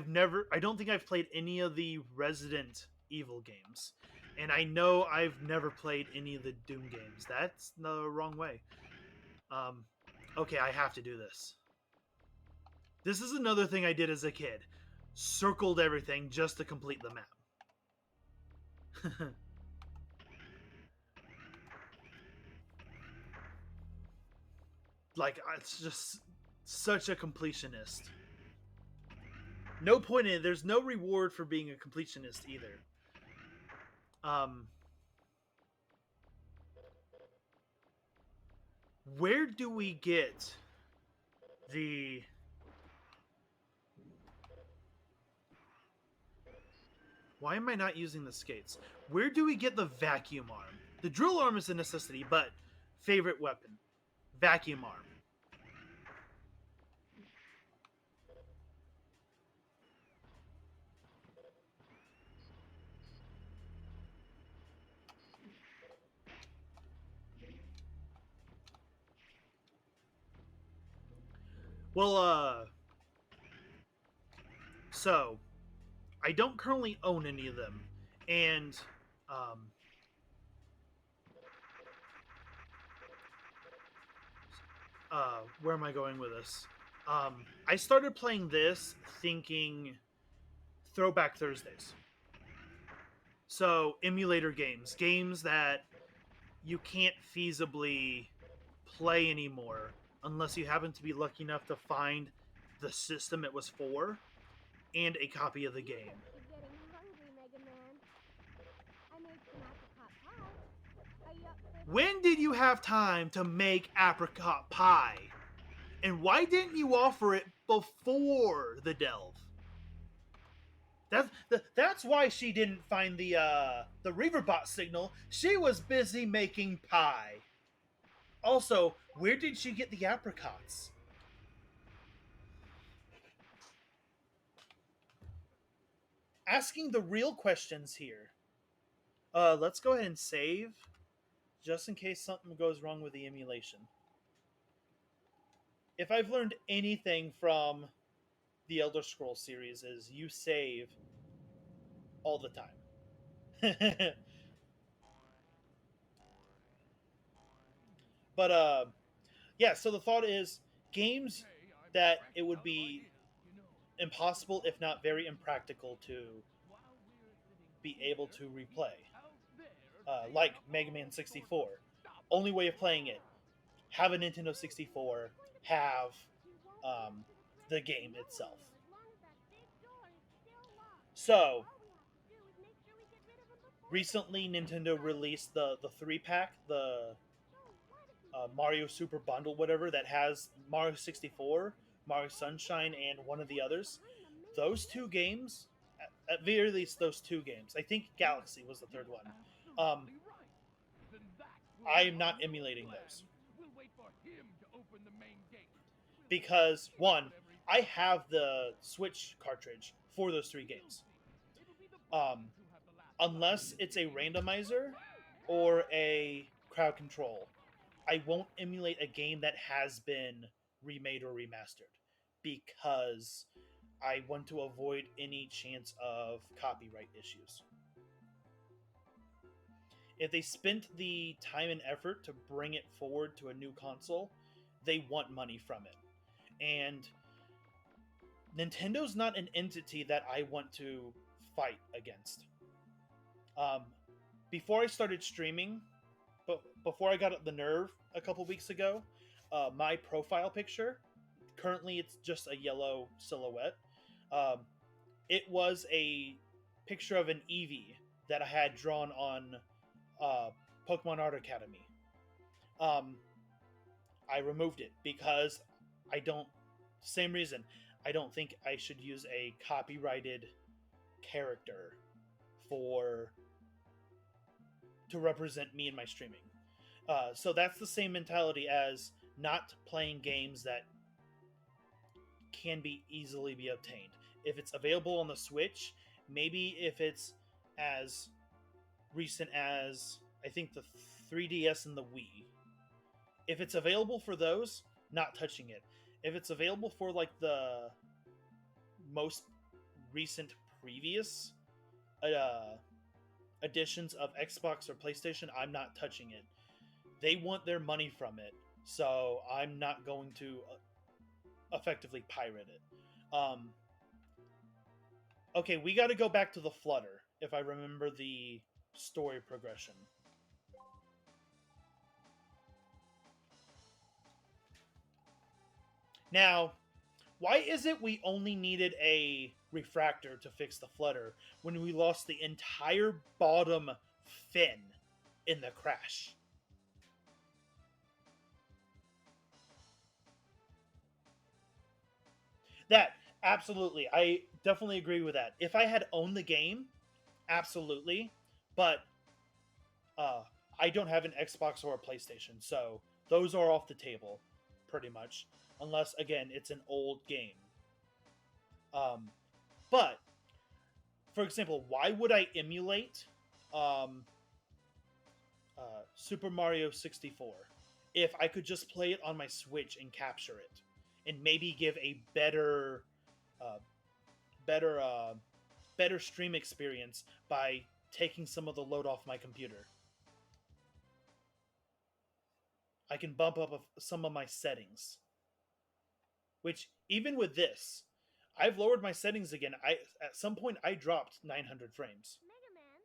don't think I've played any of the Resident Evil games. And I know I've never played any of the Doom games. That's the wrong way. Okay, I have to do this. This is another thing I did as a kid. Circled everything just to complete the map. Like, it's just such a completionist. No point in it. There's no reward for being a completionist either. Where do we get the... Why am I not using the skates? Where do we get the vacuum arm? The drill arm is a necessity, but favorite weapon. Vacuum arm. Well, so I don't currently own any of them, and where am I going with this? I started playing this thinking Throwback Thursdays. So emulator games that you can't feasibly play anymore unless you happen to be lucky enough to find the system it was for and a copy of the game. You're getting hungry, Mega Man. I made some apricot pie. Are you up for When did you have time to make apricot pie? And why didn't you offer it before the delve? That's why she didn't find the Reaverbot signal. She was busy making pie. Also, where did she get the apricots? Asking the real questions here. Let's go ahead and save, just in case something goes wrong with the emulation. If I've learned anything from the Elder Scrolls series, is you save all the time. But yeah. So the thought is games that it would be impossible, if not very impractical, to be able to replay. Like Mega Man 64. Only way of playing it, have a Nintendo 64, have the game itself. So, recently Nintendo released the 3-pack, the Mario Super Bundle, whatever, that has Mario 64, Mario Sunshine, and one of the others. Those two games, at very least those two games, I think Galaxy was the third one, I am not emulating those. Because, one, I have the Switch cartridge for those three games. Unless it's a randomizer or a crowd control, I won't emulate a game that has been remade or remastered because I want to avoid any chance of copyright issues. If they spent the time and effort to bring it forward to a new console, they want money from it. And Nintendo's not an entity that I want to fight against. Before I started streaming, but before I got up the nerve a couple weeks ago, my profile picture, currently it's just a yellow silhouette. It was a picture of an Eevee that I had drawn on Pokemon Art Academy. I removed it because same reason, I don't think I should use a copyrighted character to represent me in my streaming. So that's the same mentality as not playing games that can be easily be obtained. If it's available on the Switch, maybe if it's as recent as, I think, the 3DS and the Wii. If it's available for those, not touching it. If it's available for like the most recent previous editions of Xbox or PlayStation, I'm not touching it. They want their money from it, so I'm not going to effectively pirate it. Okay, we got to go back to the Flutter, if I remember the story progression. Now, why is it we only needed a refractor to fix the Flutter when we lost the entire bottom fin in the crash? That, absolutely. I definitely agree with that. If I had owned the game, absolutely. But I don't have an Xbox or a PlayStation, so those are off the table, pretty much. Unless, again, it's an old game. But, for example, why would I emulate Super Mario 64 if I could just play it on my Switch and capture it, and maybe give a better stream experience by taking some of the load off my computer? I can bump up some of my settings. Which, even with this, I've lowered my settings again. At some point I dropped 900 frames. Mega Man,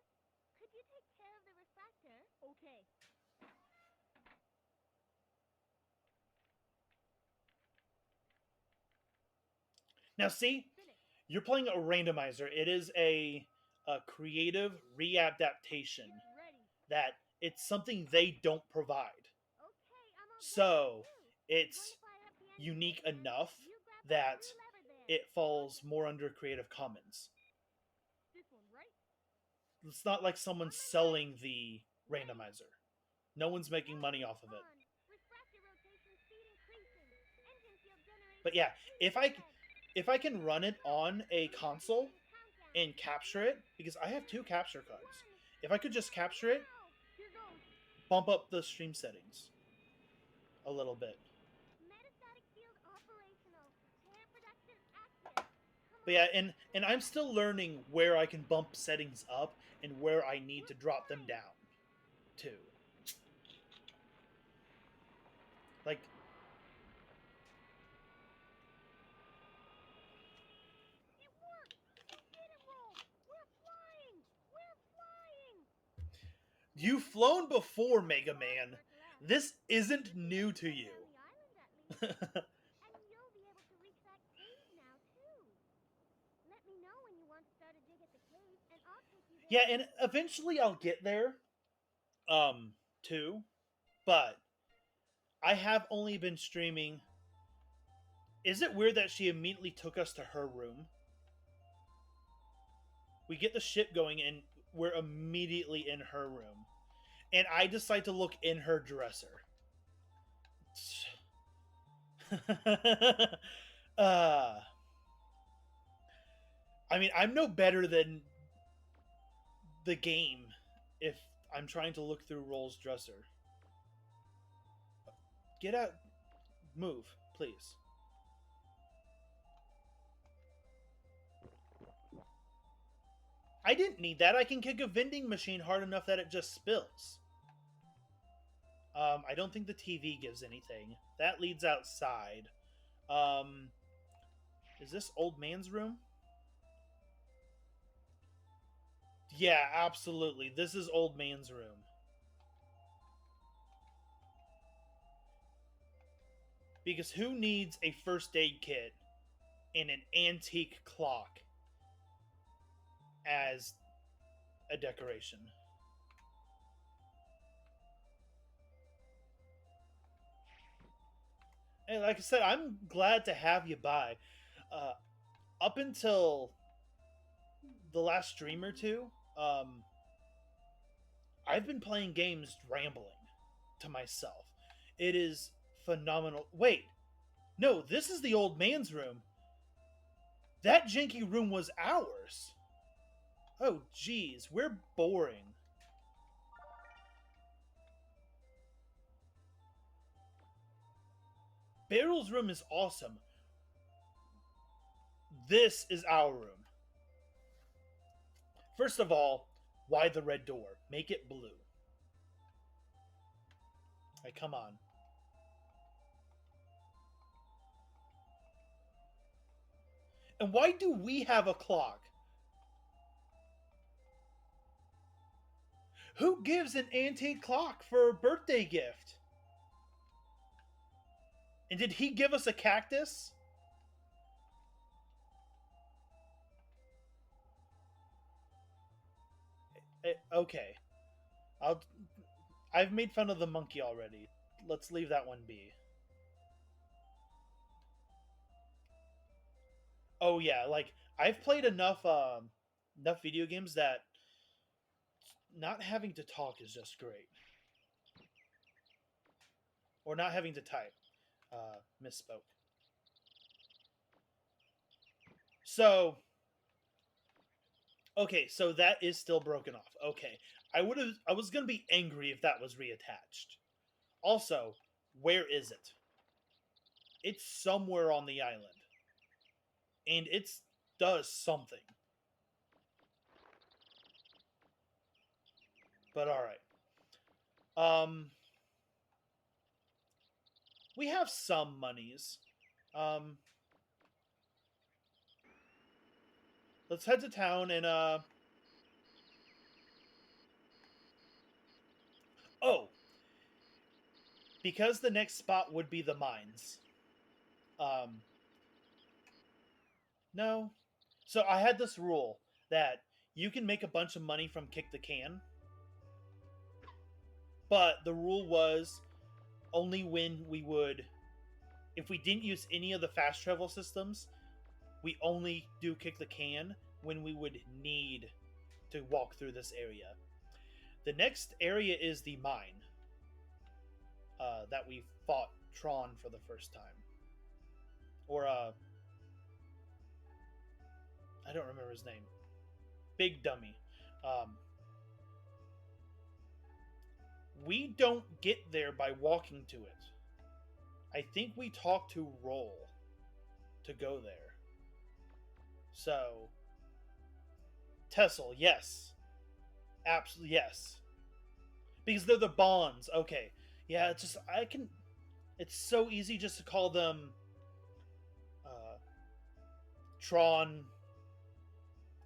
could you take care of the refractor? Okay. Now see, Finish. you're playing a randomizer. It is a creative readaptation Get ready. that it's something they don't provide. Okay, I'm all So ready, it's too. Wanna fire up the engine, unique Mega Man? enough You grab that blue lever there. it falls more under Creative Commons. This one, right? It's not like someone's selling the randomizer. No one's making money off of it. On. Refractor rotation speed increasing. Engine field generation. But yeah, if I Red. if I can run it on a console and capture it, because I have 2 capture cards. If I could just capture it, Here goes. bump up the stream settings a little bit. Metastatic field operational. Tear production active. But yeah, and I'm still learning where I can bump settings up and where I need to drop them down too. Like, It worked! We did it, roll! We're flying! We're flying! you've flown before, Mega Man. This isn't new to you. On the island, at least. And you'll be able to reach that cave now, too. Let me know when you want to start a dig at the cave, and I'll take you there. Yeah, and eventually I'll get there, too. But I have only been streaming. Is it weird that she immediately took us to her room? We get the ship going and we're immediately in her room. And I decide to look in her dresser. I mean, I'm no better than the game if I'm trying to look through Roll's dresser. Get out. Move, please. I didn't need that. I can kick a vending machine hard enough that it just spills. I don't think the TV gives anything. That leads outside. Is this old man's room? Yeah, absolutely. This is old man's room. Because who needs a first aid kit and an antique clock as a decoration? And like I said, I'm glad to have you by. Up until the last stream or two, I've been playing games rambling to myself. It is phenomenal. Wait, no, this is the old man's room. That janky room was ours. Oh, geez, we're boring. Barrel's room is awesome. This is our room. First of all, why the red door? Make it blue. Hey, come on. And why do we have a clock? Who gives an antique clock for a birthday gift? And did he give us a cactus? Okay. I've made fun of the monkey already. Let's leave that one be. Oh yeah, like I've played enough video games that not having to talk is just great. Or not having to type. Misspoke. So okay, so that is still broken off. Okay. I was gonna be angry if that was reattached. Also, where is it? It's somewhere on the island. And it does something. But alright. we have some monies. Let's head to town and oh, because the next spot would be the mines. No. So I had this rule that you can make a bunch of money from kick the can, but the rule was only when we would, if we didn't use any of the fast travel systems, we only do kick the can when we would need to walk through this area. The next area is the mine that we fought Tron for the first time. Or, I don't remember his name. Big Dummy. We don't get there by walking to it. I think we talk to Roll to go there. So, Tessel, yes. Absolutely, yes. Because they're the bonds. Okay. Yeah, it's just, it's so easy just to call them Tron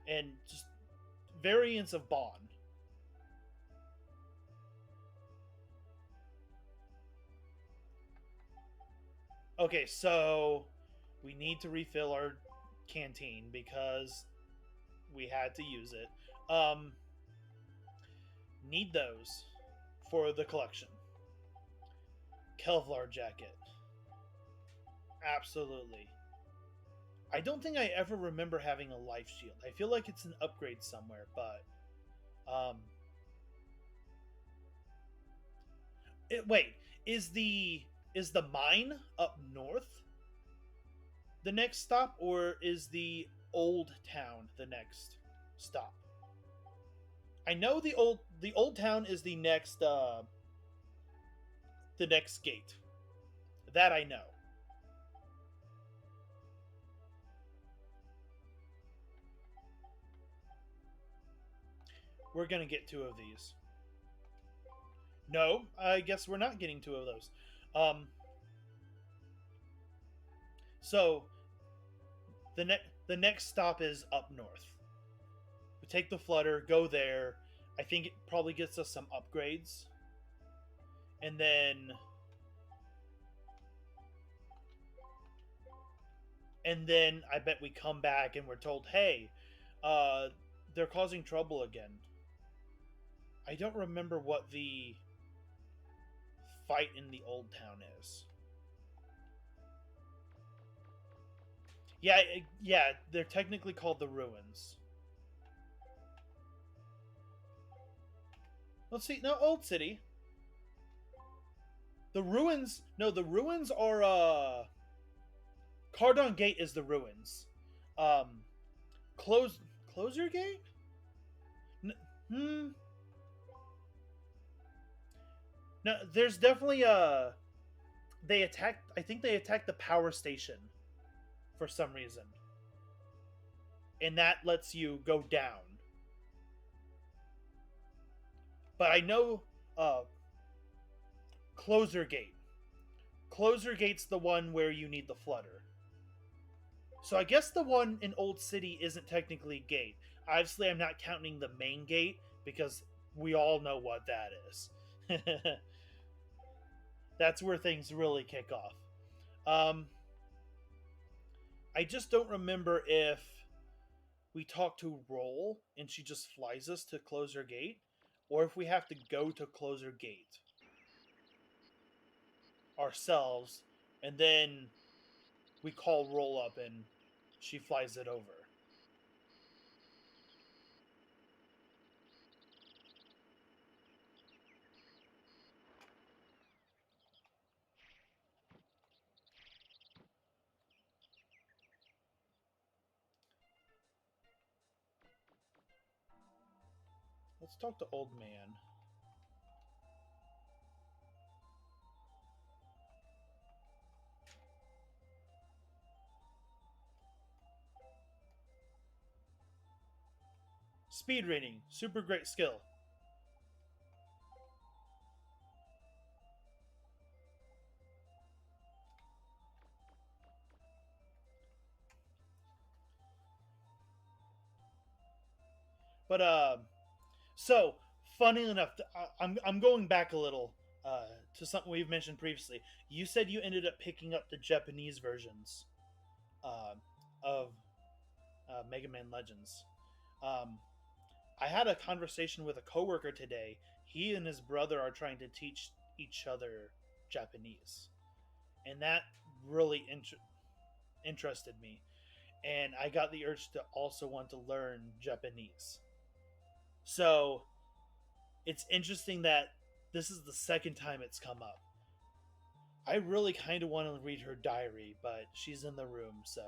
and just variants of Bond. Okay, so we need to refill our canteen because we had to use it. Need those for the collection. Kevlar jacket. Absolutely. I don't think I ever remember having a life shield. I feel like it's an upgrade somewhere, but wait, is the mine up north the next stop, or is the old town the next stop? I know the old town is the next gate. That I know. We're gonna get 2 of these. No, I guess we're not getting 2 of those. So the next stop is up north. We take the Flutter, go there. I think it probably gets us some upgrades. And then I bet we come back and we're told, hey, they're causing trouble again. I don't remember what the fight in the old town is. Yeah, they're technically called the Ruins. Let's see. No, Old City. The Ruins are Cardon Gate is the Ruins. Closer Gate? No, there's definitely they attacked, I think they attacked the power station for some reason. And that lets you go down. But I know Closer Gate. Closer Gate's the one where you need the Flutter. So I guess the one in Old City isn't technically gate. Obviously, I'm not counting the main gate because we all know what that is. That's where things really kick off. I just don't remember if we talk to Roll and she just flies us to Closer Gate, or if we have to go to Closer Gate ourselves, and then we call Roll up and she flies it over. Let's talk to Old Man. Speed reading, super great skill. But so funny enough, I'm going back a little to something we've mentioned previously. You said you ended up picking up the Japanese versions of Mega Man Legends. Um, I had a conversation with a coworker today. He and his brother are trying to teach each other Japanese, and that really interested me. And I got the urge to also want to learn Japanese. So it's interesting that this is the second time it's come up. I really kind of want to read her diary, but she's in the room, so.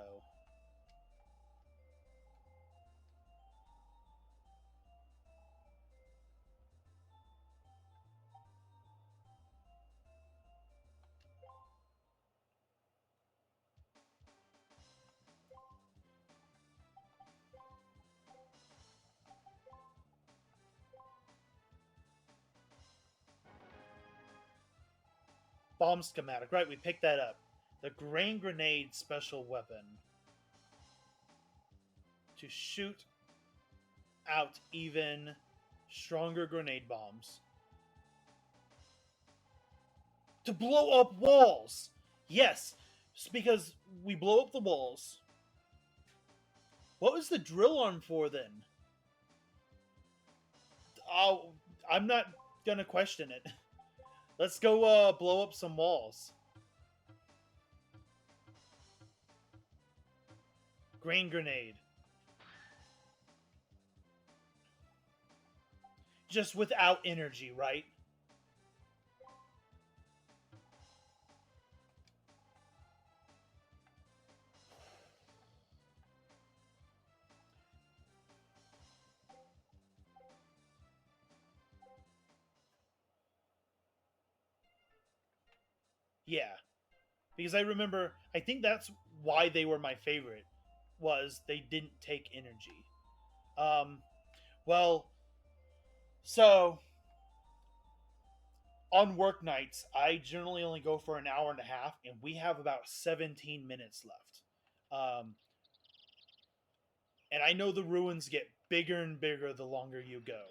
Bomb schematic, right? We picked that up. The grain grenade special weapon to shoot out even stronger grenade bombs. To blow up walls! Yes, it's because we blow up the walls. What was the drill arm for then? Oh, I'm not gonna question it. Let's go blow up some walls. Grain grenade. Just without energy, right? Yeah. Because I remember, I think that's why they were my favorite, was they didn't take energy. Well, so on work nights, I generally only go for an hour and a half, and we have about 17 minutes left. And I know the ruins get bigger and bigger the longer you go.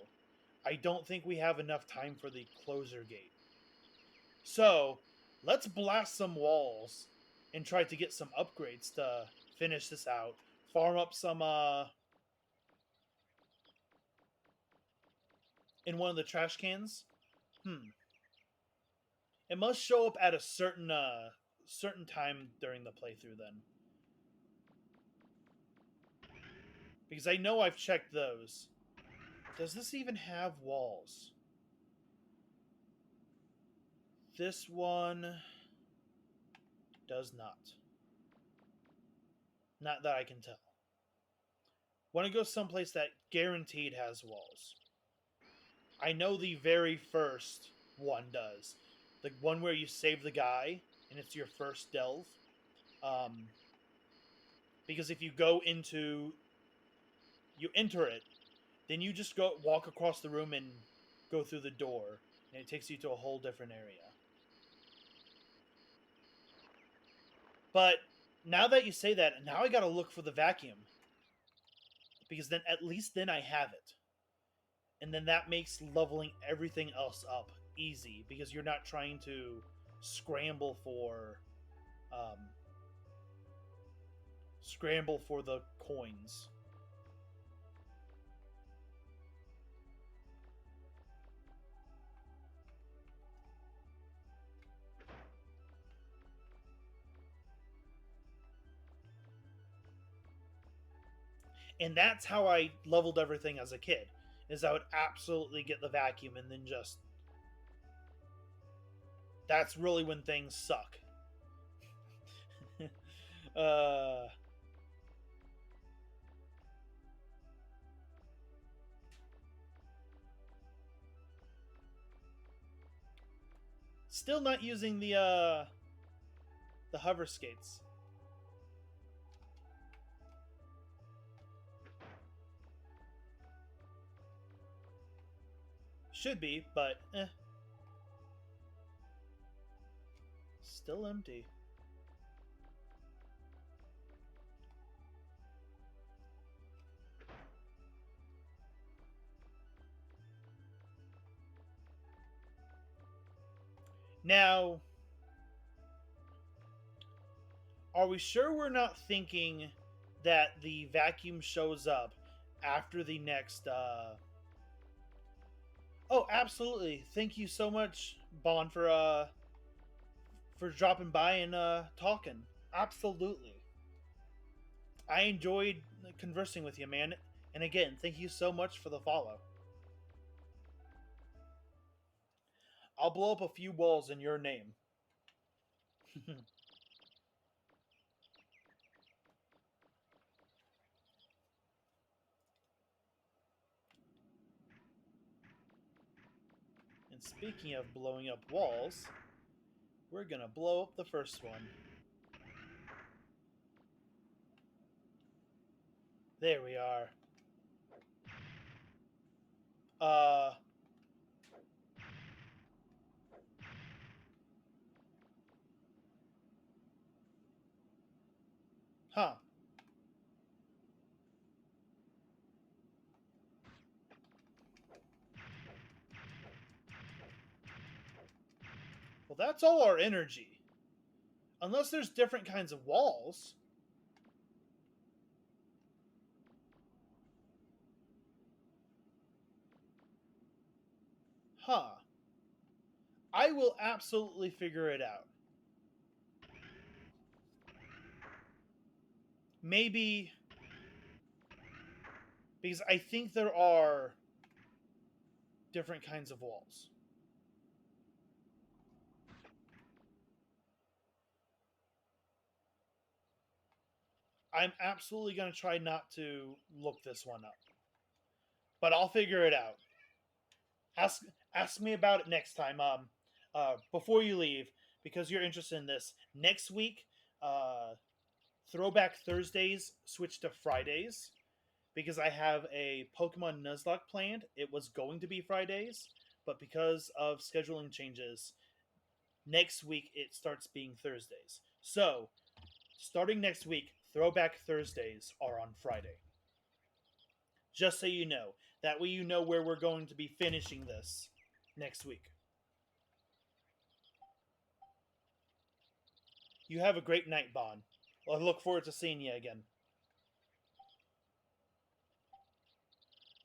I don't think we have enough time for the closer gate. So, let's blast some walls and try to get some upgrades to finish this out. Farm up some, in one of the trash cans. It must show up at a certain time during the playthrough then. Because I know I've checked those. Does this even have walls? This one does not. Not that I can tell. Want to go someplace that guaranteed has walls. I know the very first one does. The one where you save the guy, and it's your first delve. Because if you go into... You enter it, then you just go walk across the room and go through the door, and it takes you to a whole different area. But now that you say that, now I gotta look for the vacuum. Because then at least then I have it. And then that makes leveling everything else up easy, because you're not trying to scramble for the coins. And that's how I leveled everything as a kid. Is I would absolutely get the vacuum and then just... That's really when things suck. Still not using the hover skates. Should be, but Still empty. Now, are we sure we're not thinking that the vacuum shows up after the next Oh, absolutely. Thank you so much, Bon, for dropping by and talking. Absolutely. I enjoyed conversing with you, man. And again, thank you so much for the follow. I'll blow up a few walls in your name. And speaking of blowing up walls, we're gonna blow up the first one. There we are. Huh. Well, that's all our energy. Unless there's different kinds of walls. Huh. I will absolutely figure it out. Maybe because I think there are different kinds of walls. I'm absolutely going to try not to look this one up. But I'll figure it out. Ask me about it next time. Before you leave, because you're interested in this. Next week, Throwback Thursdays switch to Fridays because I have a Pokemon Nuzlocke planned. It was going to be Fridays, but because of scheduling changes, next week it starts being Thursdays. So, starting next week, Throwback Thursdays are on Friday. Just so you know. That way you know where we're going to be finishing this next week. You have a great night, Bon. I look forward to seeing you again.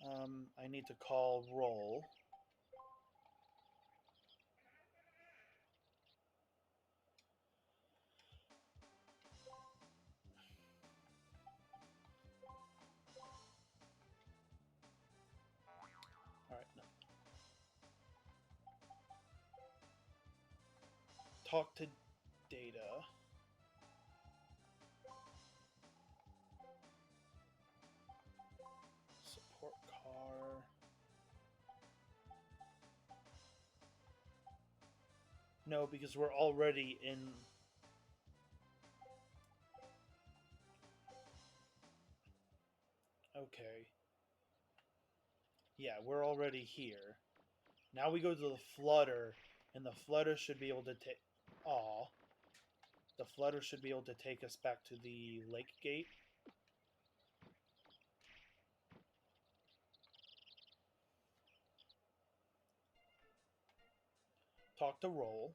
I need to call roll. Alright, no. Talk to Data. Support car. No, because we're already in... Okay. Yeah, we're already here. Now we go to the Flutter, and the Flutter should be able to take... Aw. The Flutter should be able to take us back to the Lake Gate. Talk to Roll.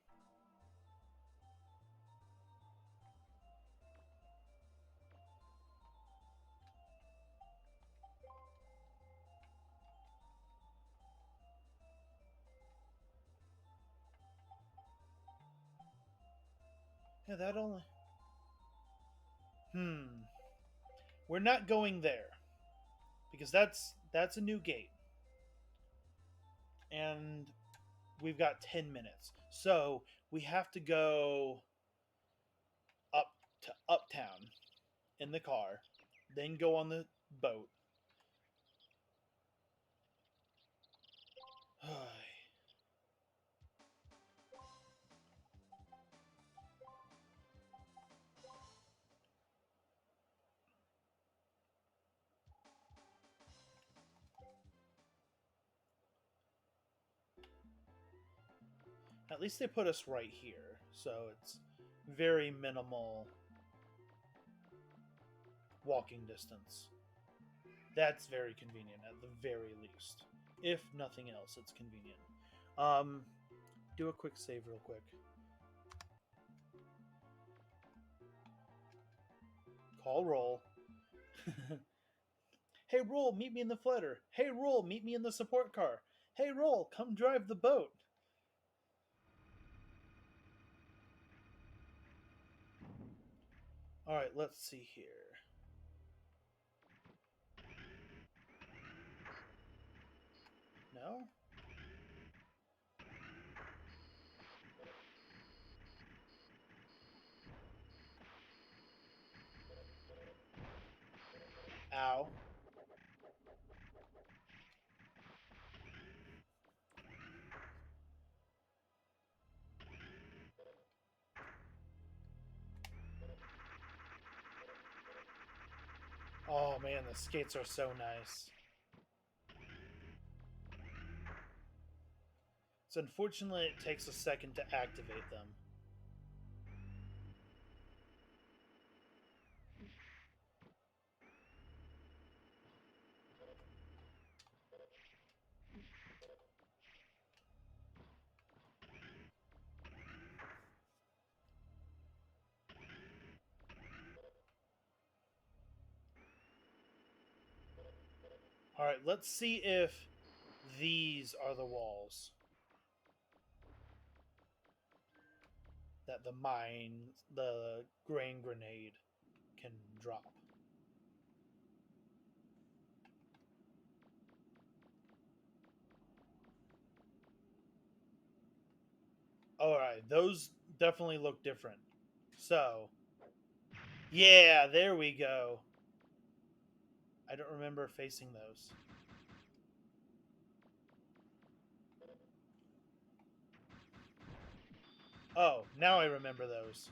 Yeah, that only... We're not going there. Because that's a new gate. And we've got 10 minutes. So, we have to go up to Uptown in the car, then go on the boat. At least they put us right here, so it's very minimal walking distance. That's very convenient, at the very least. If nothing else, it's convenient. do a quick save real quick. Call Roll. Hey, Roll, meet me in the flitter. Hey, Roll, meet me in the support car. Hey, Roll, come drive the boat. Alright, let's see here. No? Ow. Oh man, the skates are so nice. So unfortunately it takes a second to activate them. Alright, let's see if these are the walls that the grain grenade can drop. Alright, those definitely look different. So, yeah, there we go. I don't remember facing those. Oh, now I remember those.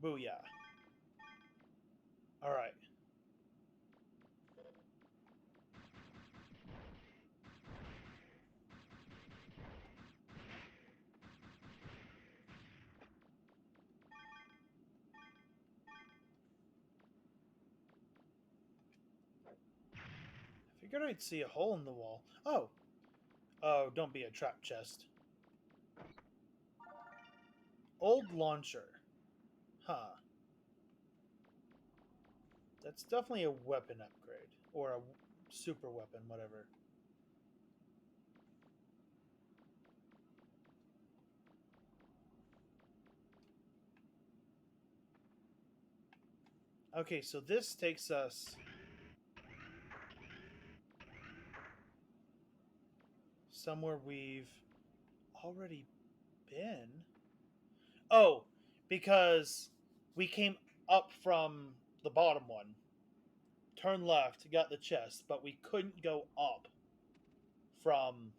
Booyah. Alright. I figured I'd see a hole in the wall. Oh! Oh, don't be a trap chest. Old launcher. Huh. That's definitely a weapon upgrade. Or a super weapon, whatever. Okay, so this takes us somewhere we've already been. Oh, because we came up from the bottom one. Turn left, got the chest, but we couldn't go up from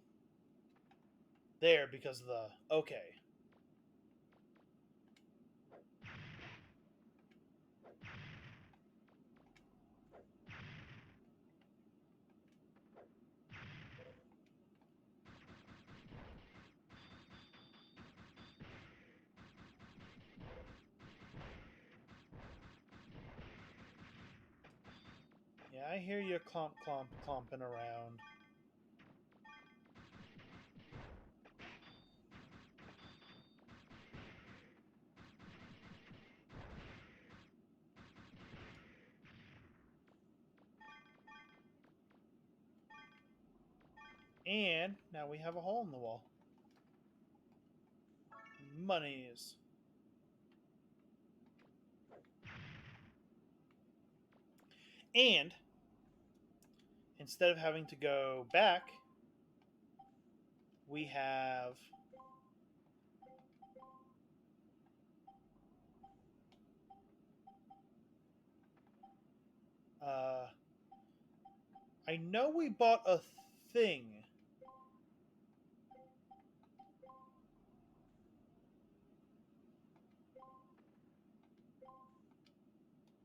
there because of the... Okay. Yeah, I hear you clomping around. And now we have a hole in the wall. Monies. And instead of having to go back, we have I know we bought a thing.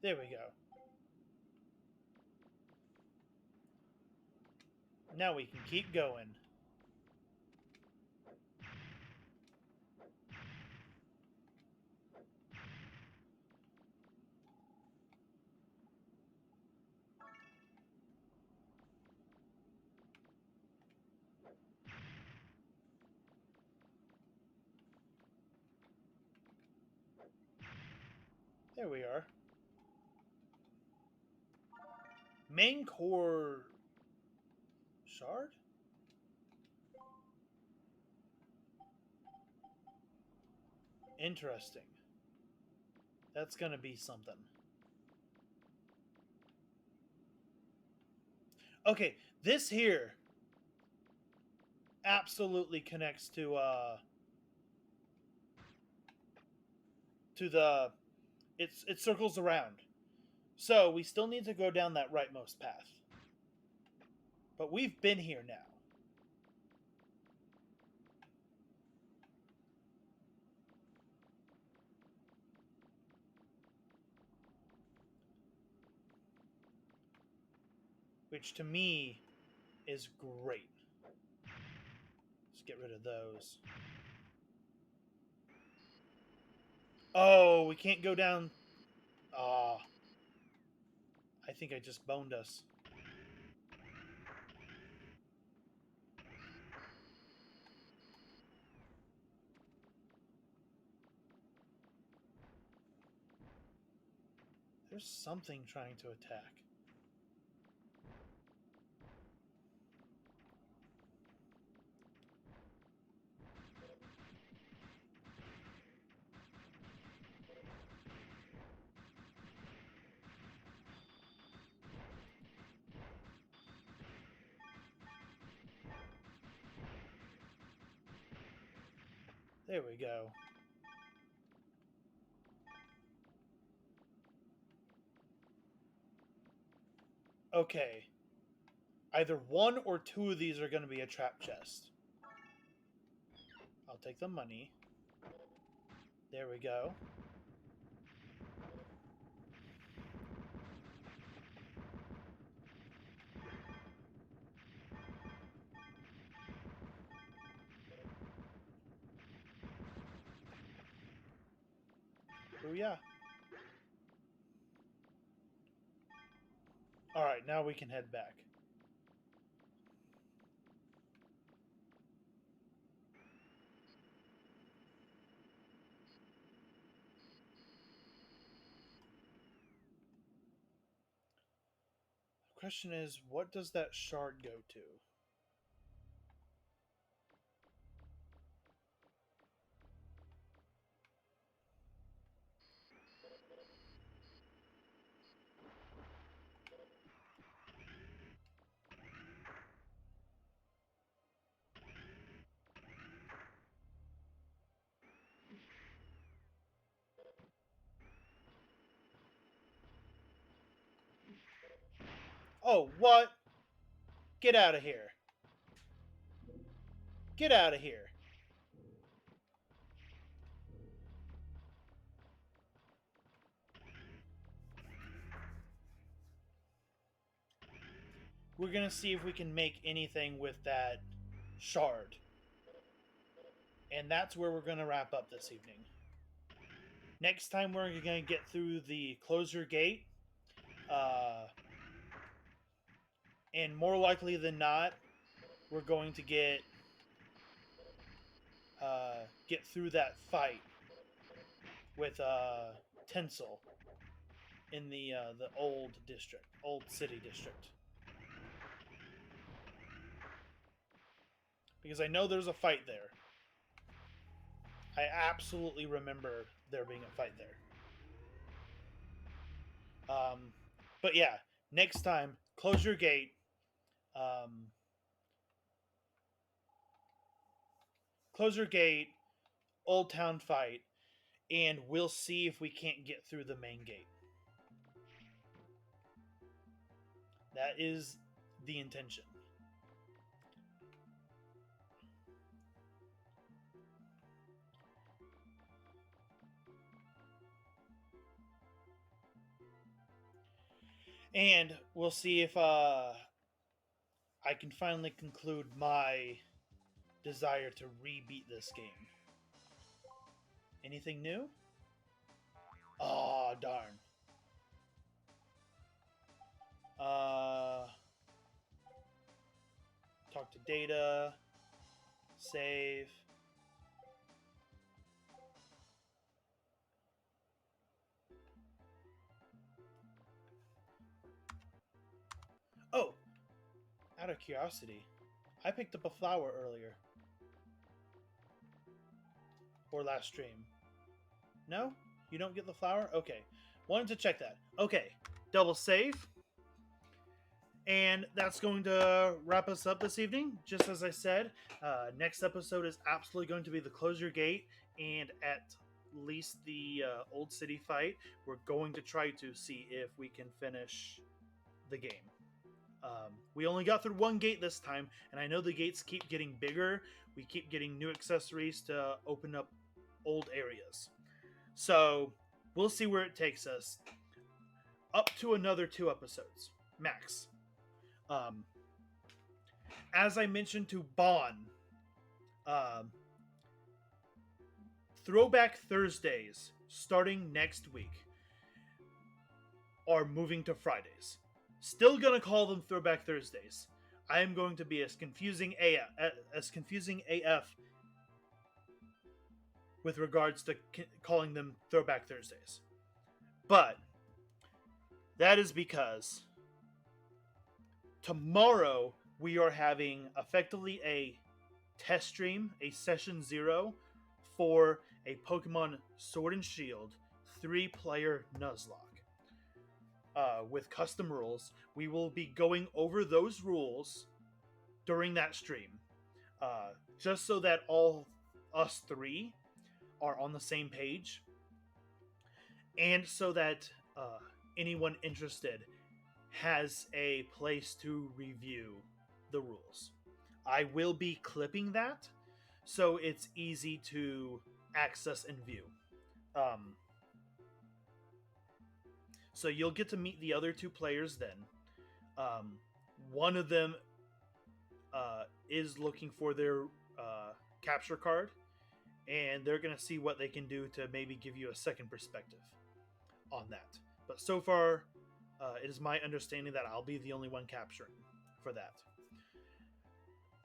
There we go. Now we can keep going. There we are. Main core shard? Interesting. That's gonna be something. Okay, this here absolutely connects to the it circles around. So we still need to go down that rightmost path. But we've been here now. Which to me is great. Let's get rid of those. Oh, we can't go down. Ah. I think I just boned us. There's something trying to attack. There we go. Okay. Either one or two of these are going to be a trap chest. I'll take the money. There we go. Oh yeah. Alright, now we can head back. The question is, what does that shard go to? Oh, what? Get out of here. Get out of here. We're going to see if we can make anything with that shard. And that's where we're going to wrap up this evening. Next time we're going to get through the closure gate. And more likely than not, we're going to get through that fight with Tinsel in the old district, old city district. Because I know there's a fight there. I absolutely remember there being a fight there. But yeah, next time, Closure Gate. Closure Gate, Old Town fight, and we'll see if we can't get through the main gate. That is the intention. And we'll see if I can finally conclude my desire to re-beat this game. Anything new? Oh, darn. Talk to data. Save. Oh! Out of curiosity, I picked up a flower earlier. Or last stream. No? You don't get the flower? Okay. Wanted to check that. Okay. Double save. And that's going to wrap us up this evening. Just as I said, next episode is absolutely going to be the Close Your Gate, and at least the Old City fight. We're going to try to see if we can finish the game. We only got through one gate this time, and I know the gates keep getting bigger. We keep getting new accessories to open up old areas. So we'll see where it takes us. Up to another 2 episodes, max. As I mentioned to Bon, Throwback Thursdays, starting next week, are moving to Fridays. Still gonna call them Throwback Thursdays. I am going to be as confusing AF with regards to calling them Throwback Thursdays. But that is because tomorrow we are having effectively a test stream, a session 0 for a Pokemon Sword and Shield 3-player Nuzlocke. With custom rules. We will be going over those rules during that stream. Just so that all us 3 are on the same page. And so that anyone interested has a place to review the rules. I will be clipping that, so it's easy to access and view. So you'll get to meet the other 2 players then. One of them is looking for their capture card, and they're going to see what they can do to maybe give you a second perspective on that. But so far, it is my understanding that I'll be the only one capturing for that.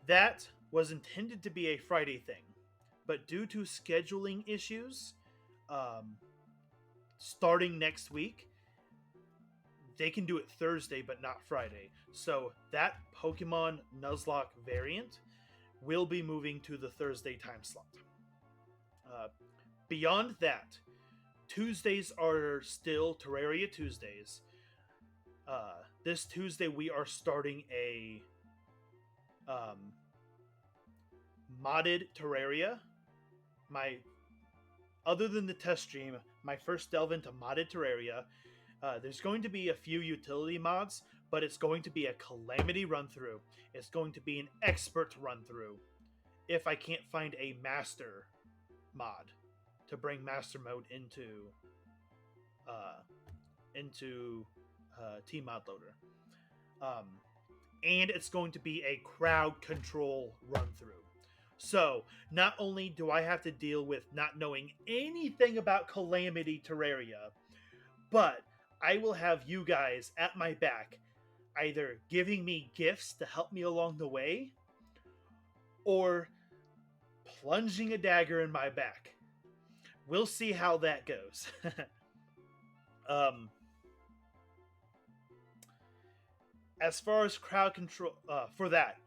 That was intended to be a Friday thing, but due to scheduling issues, starting next week, they can do it Thursday but not Friday. So that Pokemon Nuzlocke variant will be moving to the Thursday time slot. Beyond that, Tuesdays are still Terraria Tuesdays. This Tuesday we are starting a modded Terraria. Other than the test stream, my first delve into modded Terraria. There's going to be a few utility mods, but it's going to be a Calamity run-through. It's going to be an Expert run-through if I can't find a Master mod to bring Master Mode into T-Mod Loader. And it's going to be a crowd control run-through. So, not only do I have to deal with not knowing anything about Calamity Terraria, but I will have you guys at my back, either giving me gifts to help me along the way, or plunging a dagger in my back. We'll see how that goes. As far as crowd control,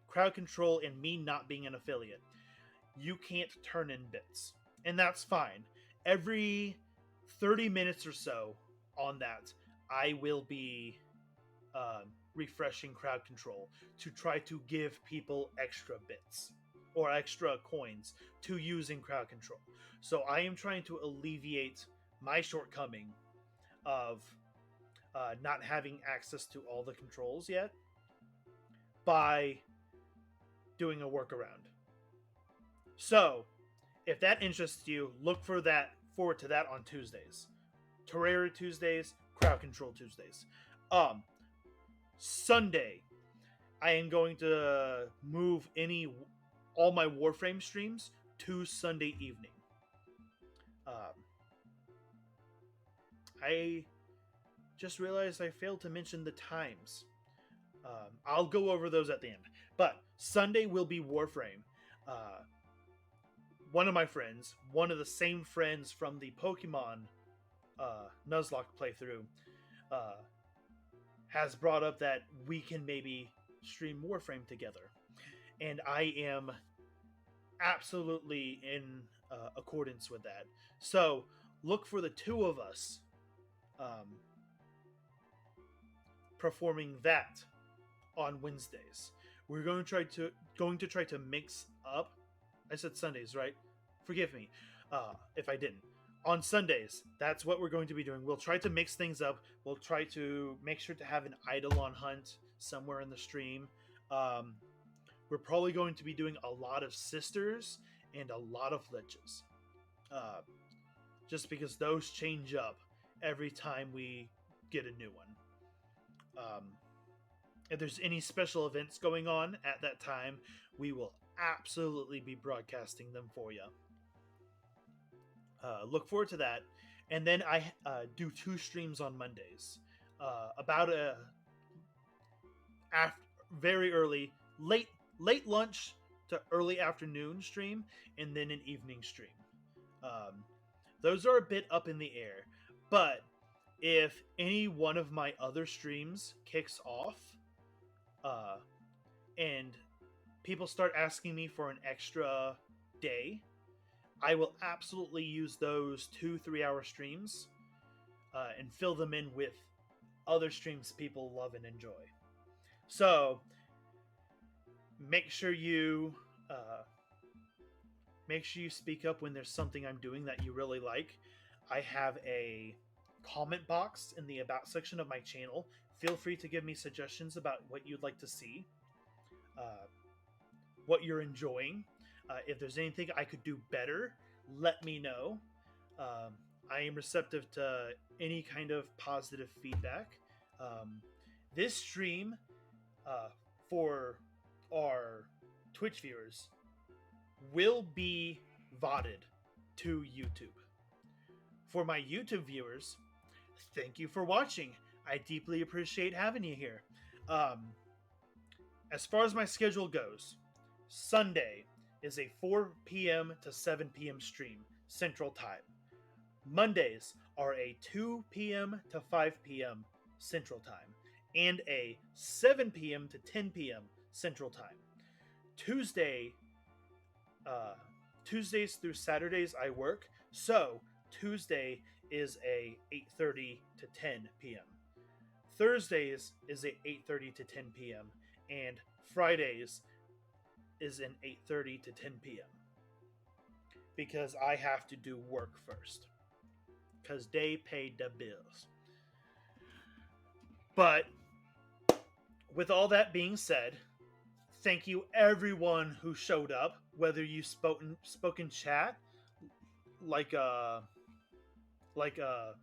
crowd control and me not being an affiliate, you can't turn in bits. And that's fine. Every 30 minutes or so on that, I will be refreshing crowd control to try to give people extra bits or extra coins to use in crowd control. So I am trying to alleviate my shortcoming of not having access to all the controls yet by doing a workaround. So, if that interests you, look forward to that on Tuesdays. Terraria Tuesdays, Crowd Control Tuesdays. Sunday, I am going to move all my Warframe streams to Sunday evening. I just realized I failed to mention the times. I'll go over those at the end. But Sunday will be Warframe. One of my friends, one of the same friends from the Pokemon Nuzlocke playthrough, has brought up that we can maybe stream Warframe together. And I am absolutely in accordance with that. So look for the two of us performing that on Wednesdays. We're going to try to mix up. I said Sundays, right? Forgive me if I didn't. On Sundays, that's what we're going to be doing. We'll try to mix things up. We'll try to make sure to have an Eidolon hunt somewhere in the stream. We're probably going to be doing a lot of sisters and a lot of liches. Just because those change up every time we get a new one. If there's any special events going on at that time, we will absolutely be broadcasting them for you. Look forward to that. And then I do 2 streams on Mondays. About very early, late lunch to early afternoon stream, and then an evening stream. Those are a bit up in the air, but if any one of my other streams kicks off, and people start asking me for an extra day, I will absolutely use those 2-3 hour streams and fill them in with other streams people love and enjoy. So make sure you speak up when there's something I'm doing that you really like. I have a comment box in the About section of my channel. Feel free to give me suggestions about what you'd like to see, what you're enjoying. If there's anything I could do better, let me know. I am receptive to any kind of positive feedback. This stream, for our Twitch viewers, will be VODed to YouTube. For my YouTube viewers, thank you for watching. I deeply appreciate having you here. As far as my schedule goes, Sunday is a 4 p.m. to 7 p.m. stream, Central Time. Mondays are a 2 p.m. to 5 p.m. Central Time, and a 7 p.m. to 10 p.m. Central Time. Tuesdays through Saturdays I work, so Tuesday is a 8:30 to 10 p.m. Thursdays is a 8:30 to 10 p.m. and Fridays is an 8:30 to 10 p.m. because I have to do work first, because they pay the bills. But with all that being said, thank you everyone who showed up, whether you spoke in chat like a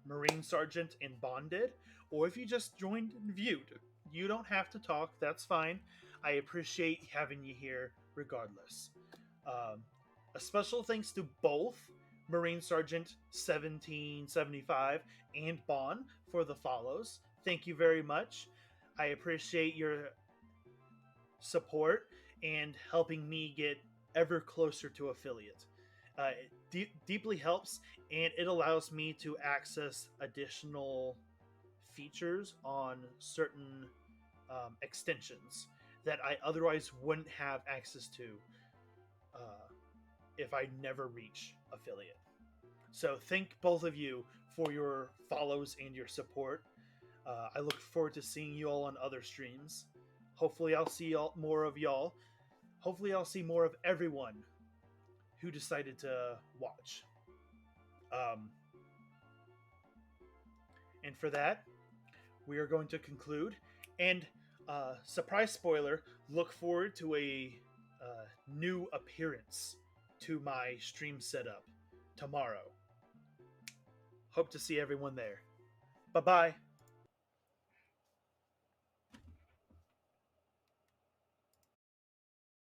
Marine Sergeant and Bond did, or if you just joined and viewed. You don't have to talk, that's fine. I appreciate having you here regardless. A special thanks to both Marine Sergeant 1775 and Bond for the follows. Thank you very much. I appreciate your support and helping me get ever closer to affiliate. It deeply helps, and it allows me to access additional features on certain extensions that I otherwise wouldn't have access to if I never reach affiliate. So thank both of you for your follows and your support. I look forward to seeing you all on other streams. Hopefully I'll see more of y'all. Hopefully I'll see more of everyone who decided to watch. And for that, we are going to conclude. And surprise spoiler, look forward to a new appearance to my stream setup tomorrow. Hope to see everyone there. Bye-bye.